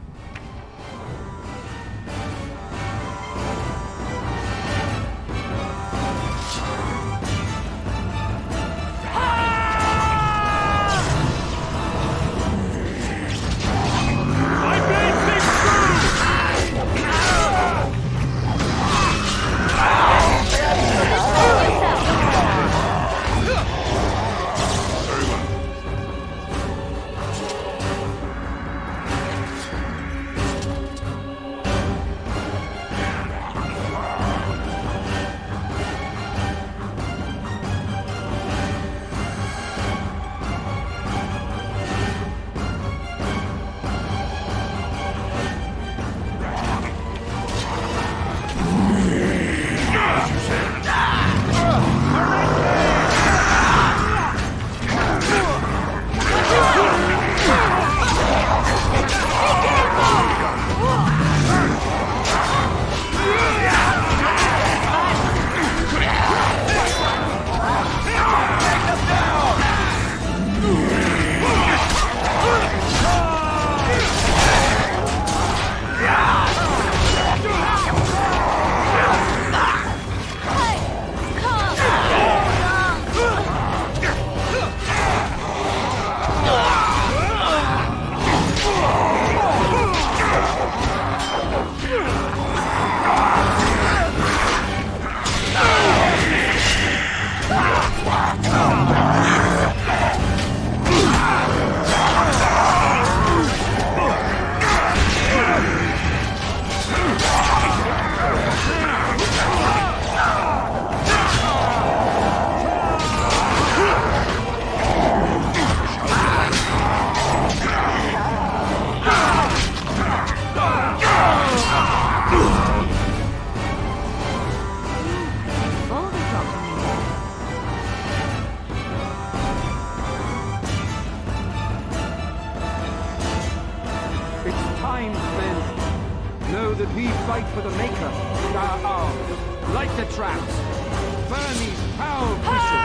time, men. Know that we fight for the Maker and our hour. Light the traps. Burn these foul creatures.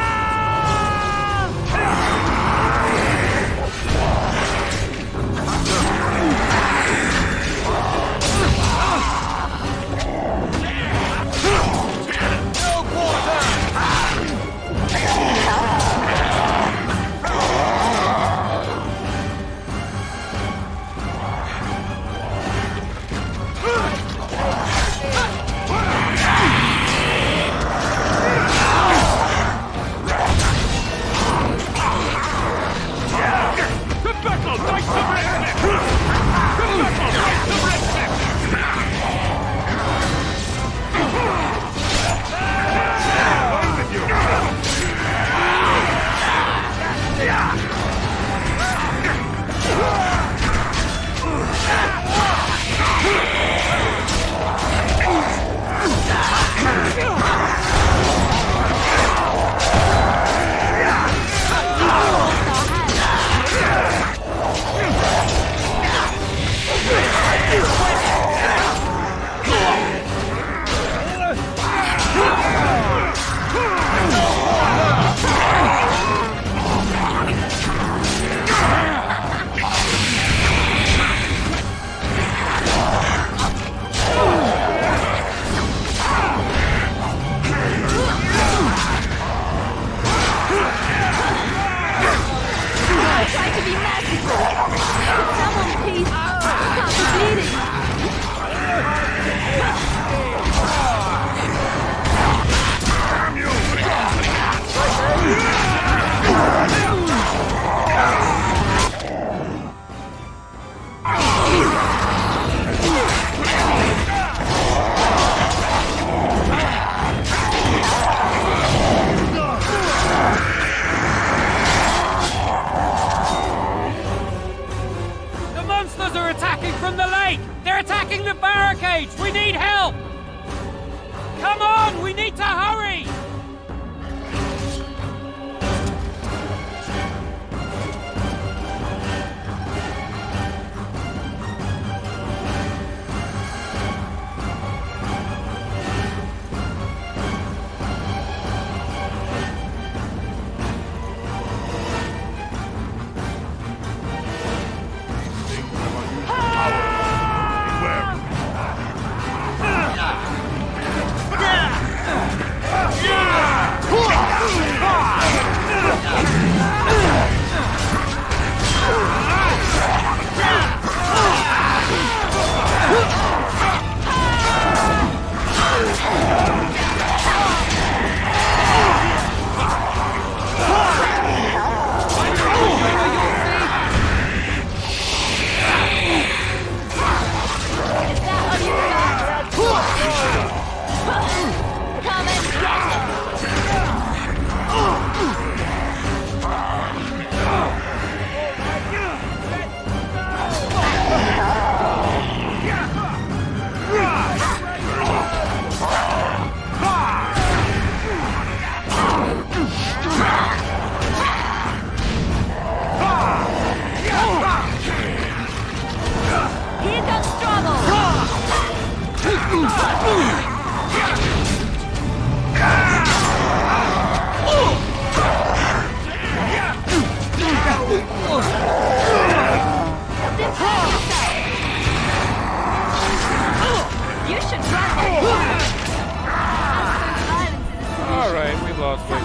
Alright, we lost weight.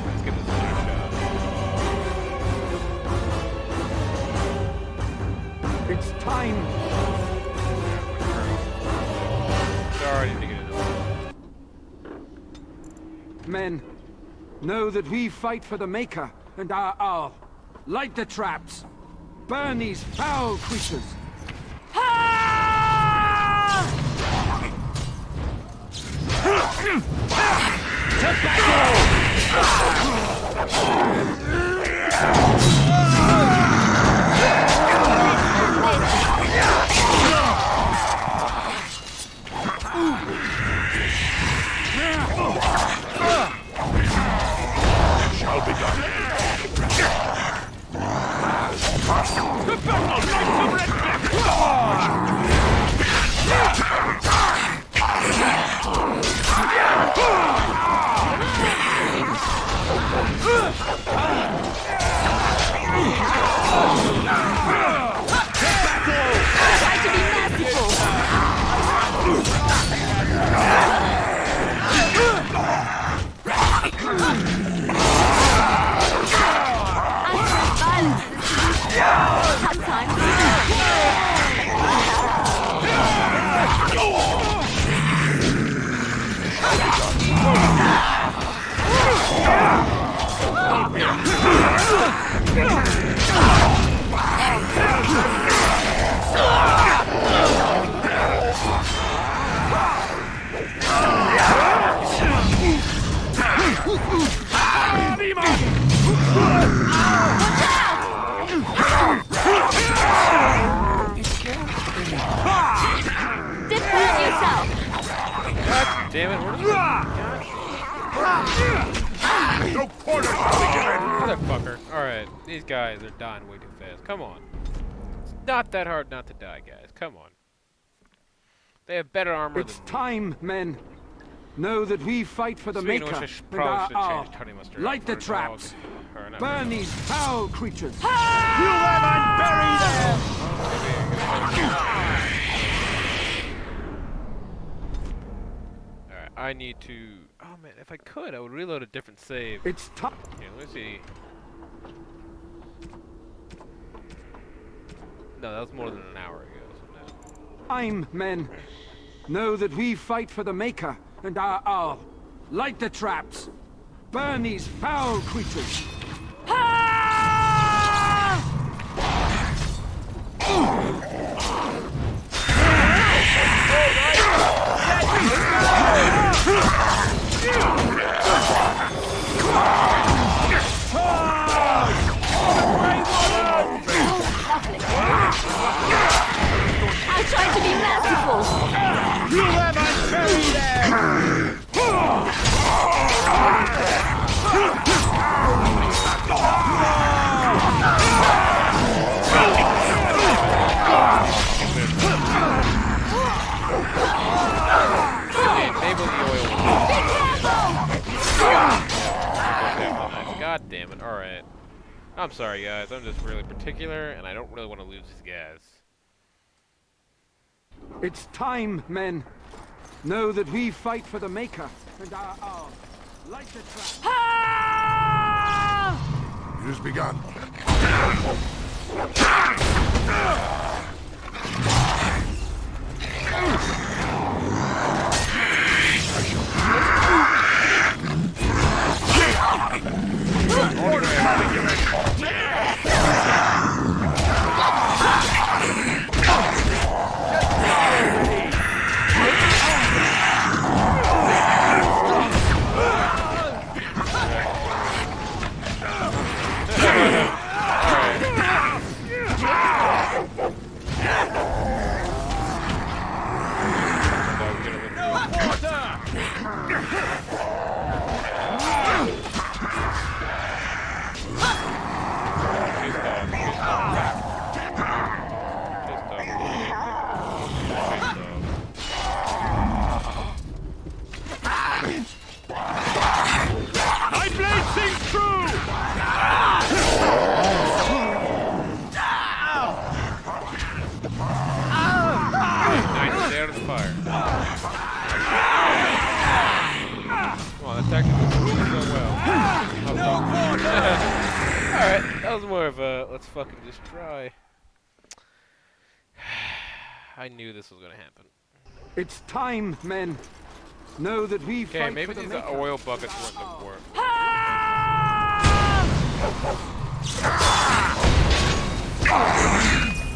Let's give this another shot. It's time. Sorry, to get it. Men, know that we fight for the Maker and our hour. Light the traps. Burn these foul creatures. Shall be done. The battle knights of Redcliffe! Motherfucker. Alright, these guys are dying way too fast. Come on. It's not that hard not to die, guys. Come on. They have better armor It's than time, men. Know that we fight for the Speaking of Maker which, I and probably our should hour. change Honey Mustard Light out the for a traps. dog. Or not Burn really. these foul creatures. Kill them and bury them! Alright, I need to... Oh man, if I could, I would reload a different save. It's time. Here, let me see. No, that was more than an hour ago, so no. Time, men. Know that we fight for the Maker and our hour. Light the traps. Burn these foul creatures. I tried to be merciful. You have unburied them! Enable the oil. God damn it. Alright. I'm sorry, guys. I'm just really particular, and I don't really want to lose these guys. It's time, men. Know that we fight for the Maker and our hour. Light the traps. It has begun. My blade sings true! Nice, stay out of the fire. Come on, that tactic was working so well. Alright, that was more of a let's fucking just try. I knew this was gonna happen. It's time, men. Know that we Okay, fight maybe for the these Maker. oil buckets weren't the work.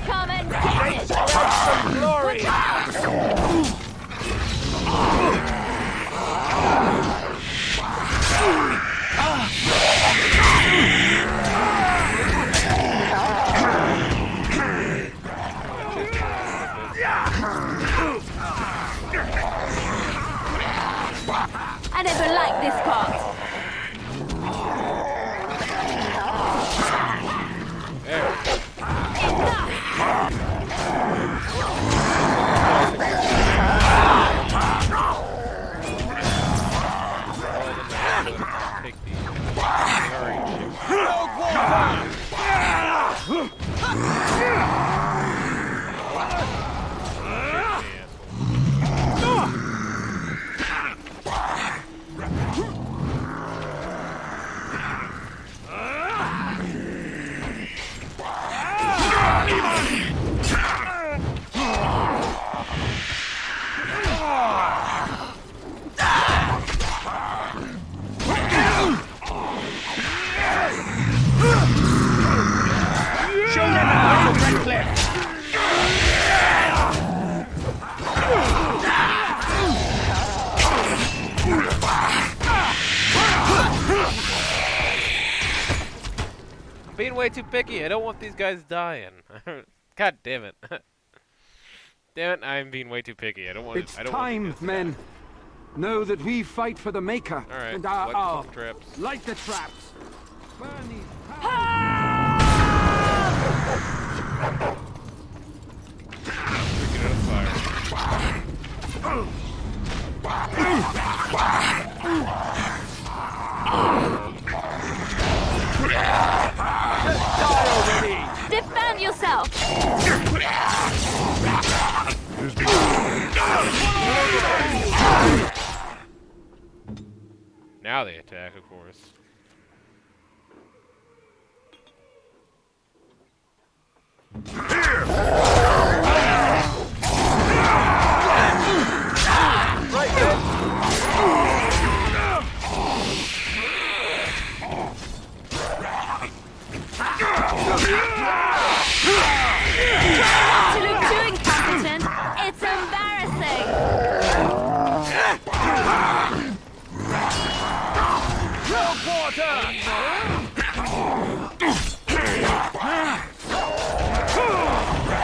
Come and get it. Some glory! I never liked this part. Show them the house of Redcliffe! I'm being way too picky. I don't want these guys dying. God damn it. Damn it, I'm being way too picky. I don't want It's I don't time, want these guys to men. die. Know that we fight for the Maker. Alright, And our light the fucking traps. Light the traps. Burn these Freaking out of fire. Defend yourself! Now they attack, of course. Absolute too incompetent. It's embarrassing.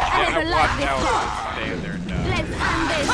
I never liked this part. Let's end this.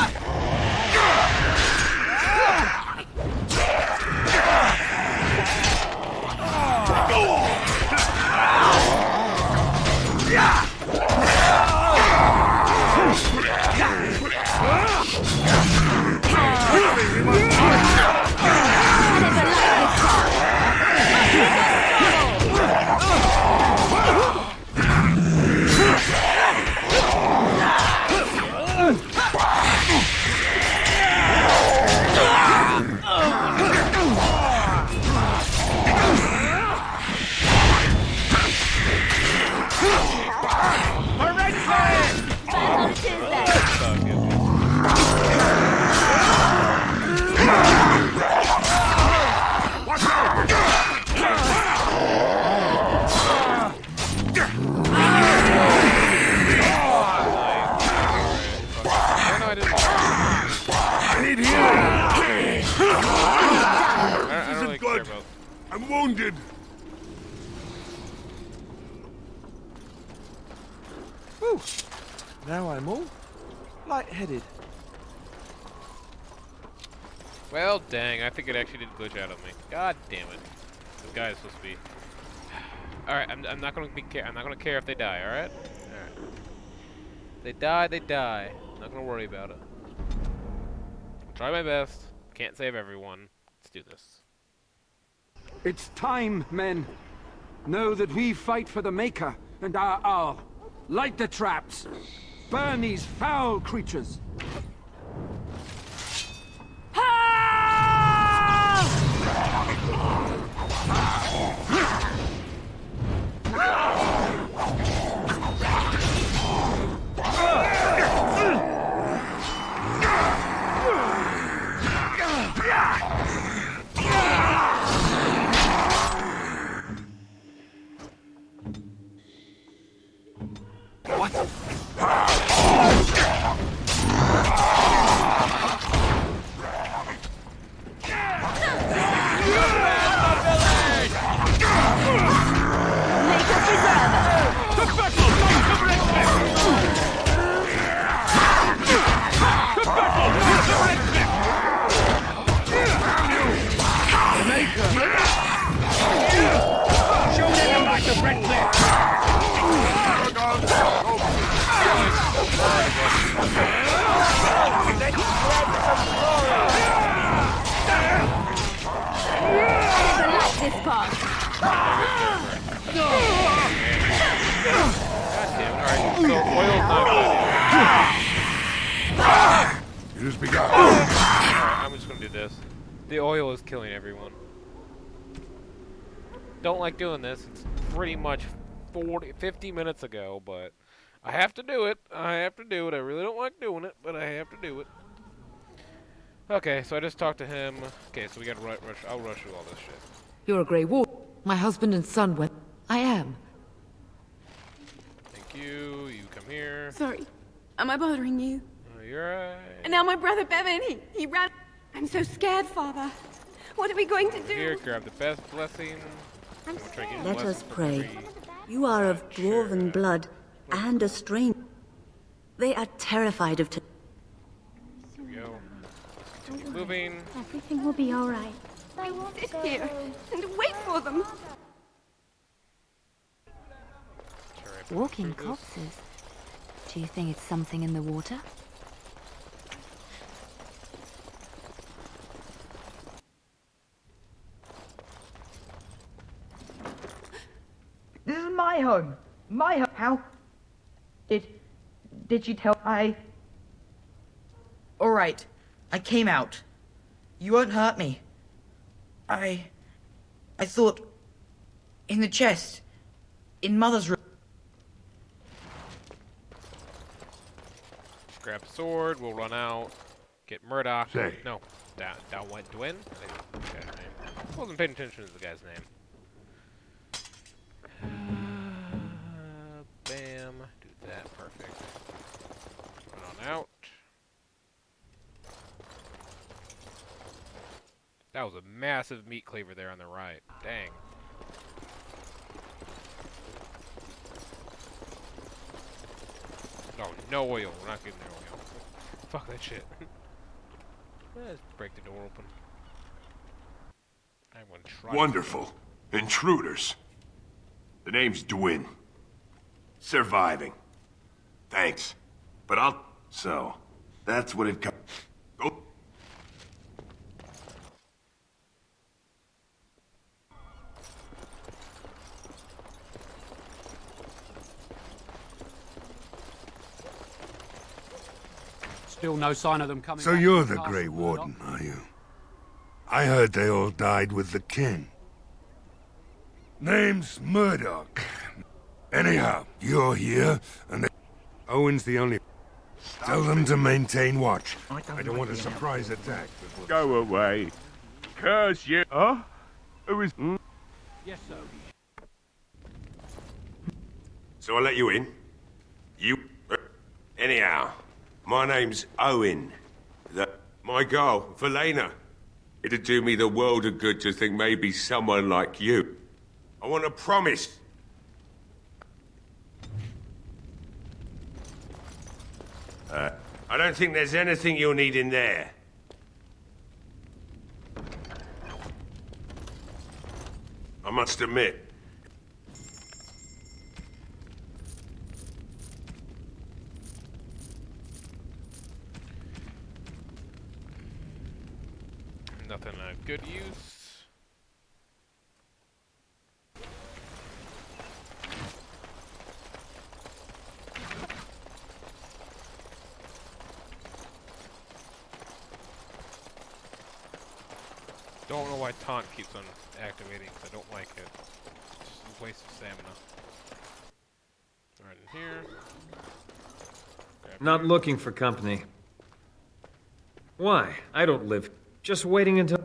I'm wounded. Whew. Now I'm all lightheaded. Well, dang, I think it actually did glitch out on me. God damn it. This guy is supposed to be... Alright, I'm not gonna I'm not gonna care if they die, alright? Alright. They die, they die. Not gonna worry about it. I'll try my best. Can't save everyone. Let's do this. It's time, men. Know that we fight for the Maker and our hour. Light the traps. Burn these foul creatures. It has begun. Alright, I'm just gonna do this. The oil is killing everyone. Don't like doing this. It's pretty much 50 minutes ago, but I have to do it. I have to do it. I really don't like doing it, but I have to do it. Okay, so I just talked to him. Okay, so we gotta rush. I'll rush through all this shit. You're a Grey Wolf. My husband and son went. I am. Thank you. You come here. Sorry. Am I bothering you? Oh, you're right. And now my brother Bevan, he ran. I'm so scared, Father. What are we going to do? Here, grab the best blessing. Let us pray. You are of dwarven blood and a stranger. They are terrified of... Here we go. Continue moving. Everything will be all right. I will sit here and wait for them. Walking corpses. Do you think it's something in the water? This is my home. My home. How? Did she tell I? Alright. I came out. You won't hurt me. I thought... in the chest. In Mother's room. Grab a sword, we'll run out. Get Murdoch. Say. No, down went Dwin. I think that's the guy's name. Wasn't paying attention to the guy's name. Bam. Do that. Perfect. Run on out. That was a massive meat cleaver there on the right. Dang. Oh, no oil. We're not getting the oil. Fuck that shit. Let's break the door open. I'm gonna try. Wonderful. Intruders. The name's Dwin. Surviving. Thanks. But I'll... So, that's what it comes... Go... Still no sign of them coming So back you're to the castle, Grey Murdoch? Warden, are you? I heard they all died with the king. Name's Murdoch. Anyhow, you're here, and Owen's the only... Tell them to maintain watch. I don't want a surprise attack. Go away. Curse you. Huh? Who is... Yes, sir. So I'll let you in. You... Anyhow, my name's Owen. My girl, Valena. It'd do me the world of good to think maybe someone like you. I want a promise. I don't think there's anything you'll need in there. I must admit. Nothing of good use. Don't know why taunt keeps on activating, because I don't like it. It's just a waste of stamina. Right in here. Not looking for company. Why? I don't live. Just waiting until...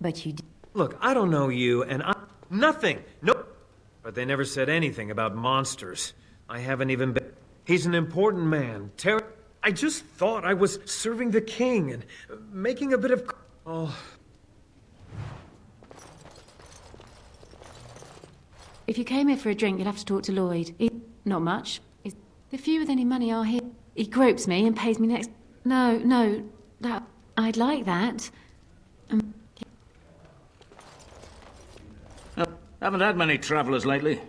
But you Look, I don't know you, and Nothing! Nope! But they never said anything about monsters. I haven't even been... He's an important man. I just thought I was serving the king and making a bit of... Oh... If you came here for a drink, you'd have to talk to Lloyd. Not much. The few with any money are here. He gropes me and pays me next... No, that... I'd like that. Haven't had many travellers lately.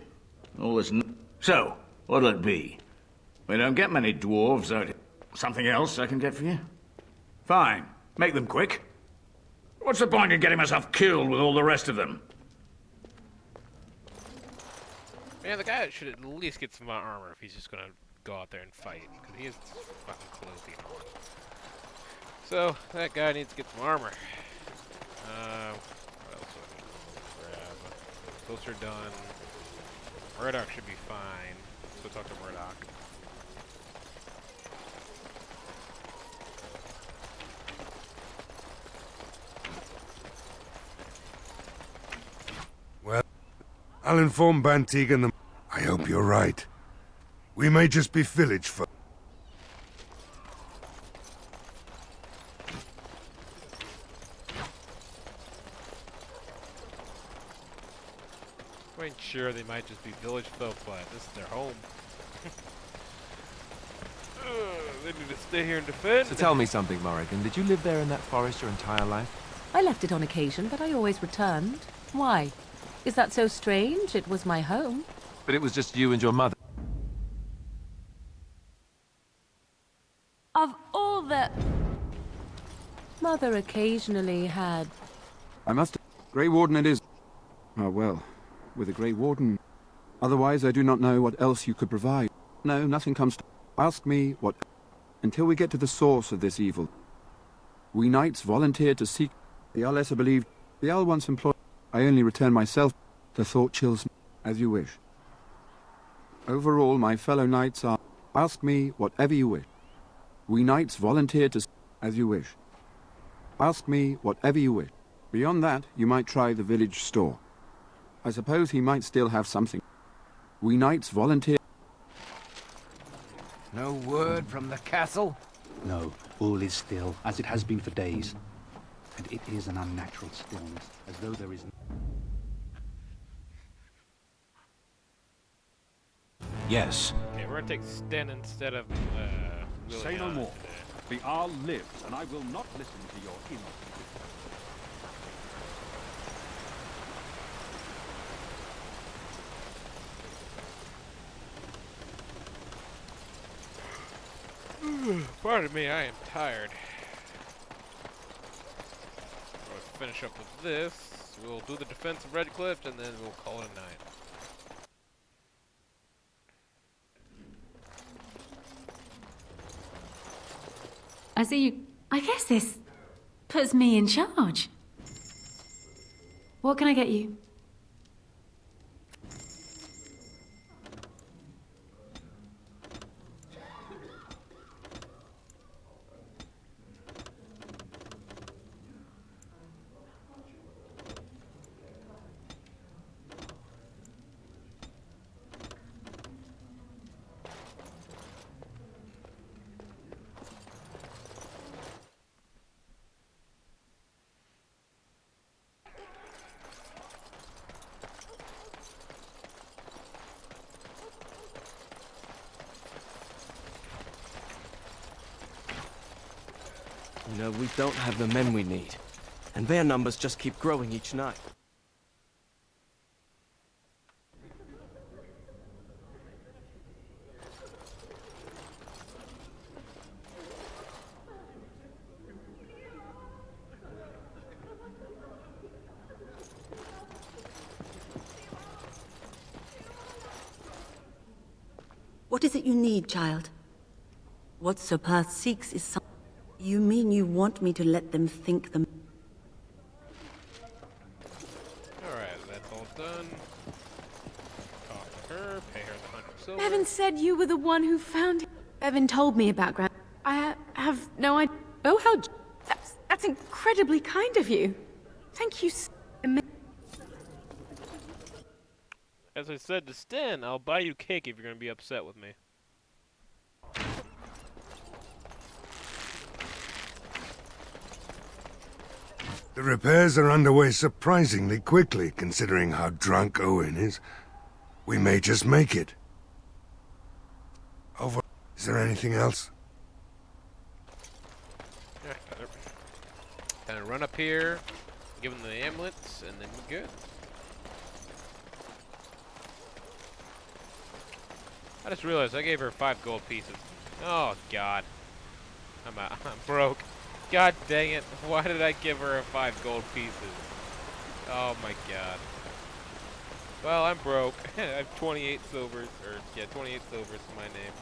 All this... So, what'll it be? We don't get many dwarves out here. Something else I can get for you? Fine. Make them quick. What's the point in getting myself killed with all the rest of them? Man, the guy should at least get some armor if he's just gonna go out there and fight, because he has fucking clothing on. So, that guy needs to get some armor. What else do I need to grab? Those are done. Murdoch should be fine. Let's go talk to Murdoch. Well, I'll inform Bantig and them. I hope you're right. We may just be village folk. I ain't sure they might just be village folk, but this is their home. They need to stay here and defend. So tell me something, Morrigan. Did you live there in that forest your entire life? I left it on occasion, but I always returned. Why? Is that so strange? It was my home. But it was just you and your mother. Of all the... Mother occasionally had... I must... Grey Warden it is. Ah, well, with a Grey Warden. Otherwise, I do not know what else you could provide. No, nothing comes to... Ask me what... Until we get to the source of this evil. We knights volunteered to seek... The Jarl Lesser believed... The Jarl once employed... I only return myself. The thought chills me. As you wish. Overall, my fellow knights are... Ask me whatever you wish. We knights volunteered to... As you wish. Ask me whatever you wish. Beyond that, you might try the village store. I suppose he might still have something. We knights volunteer... No word from the castle? No, all is still, as it has been for days. And it is an unnatural stillness, as though there is... Yes. Okay, we're gonna take Sten instead of Say no more. The Jarl lives, and I will not listen to your innocence. Pardon me, I am tired. We'll finish up with this. We'll do the defense of Redcliffe, and then we'll call it a night. I see you. I guess this puts me in charge. What can I get you? You know, we don't have the men we need. And their numbers just keep growing each night. What is it you need, child? What Sir Perth seeks is some... You mean you want me to let them think them... Alright, that's all done. Talk to her, pay her the 100 silver. Bevan said you were the one who found him. Bevan told me about Grant. I have no idea. Oh, how... That's incredibly kind of you. Thank you so much. As I said to Sten, I'll buy you cake if you're gonna be upset with me. The repairs are underway surprisingly quickly, considering how drunk Owen is. We may just make it. Over. Is there anything else? Yeah, kind of run up here, give them the amulets, and then we're good. I just realized I gave her 5 gold pieces. Oh God, I'm out. I'm broke. God dang it! Why did I give her 5 gold pieces? Oh my God. Well, I'm broke. I have 28 silvers, or yeah, 28 silvers to my name.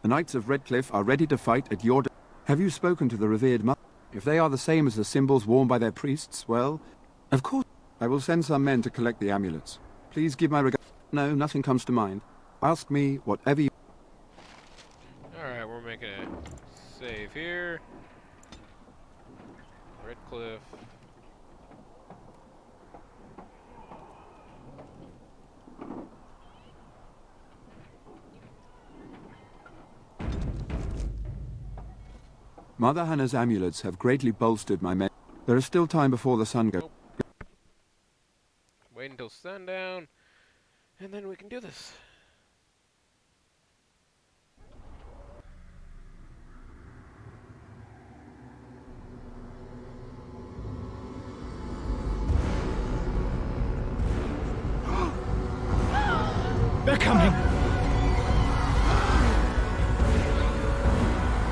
The Knights of Redcliffe are ready to fight at your... Have you spoken to the revered mother? If they are the same as the symbols worn by their priests, well, of course. I will send some men to collect the amulets. Please give my regard. No, nothing comes to mind. Ask me whatever you... Alright, we're making a save here. Redcliffe. Mother Hannah's amulets have greatly bolstered my men. There is still time before the sun goes. Wait until sundown. And then we can do this. They're coming!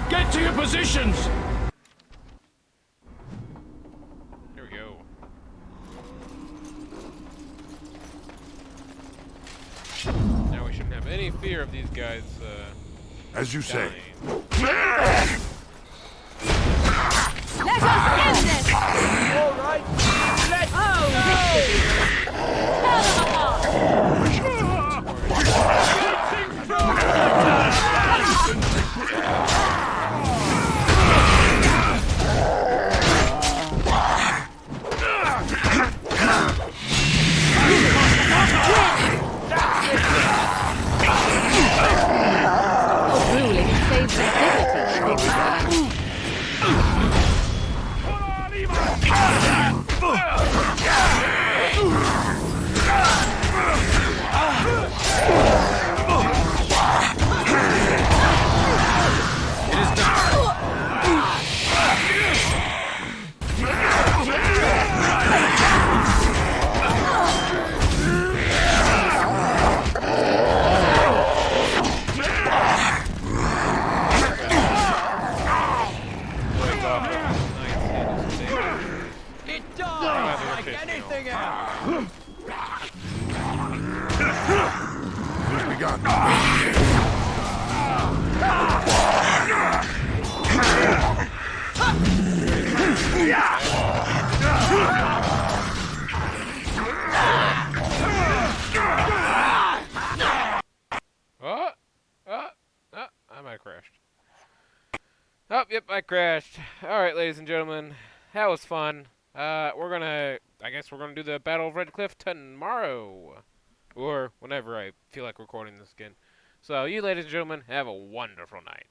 Get to your positions! Here we go. Now we shouldn't have any fear of these guys, As you say. dying. Let us end this! All right, let's go! Tear them Ruling saves his dignity. It dies like anything else! Who's begun? I might have crashed. Oh, yep, I crashed. Alright, ladies and gentlemen, that was fun. I guess we're gonna do the Battle of Redcliffe tomorrow. Or whenever I feel like recording this again. So, you ladies and gentlemen, have a wonderful night.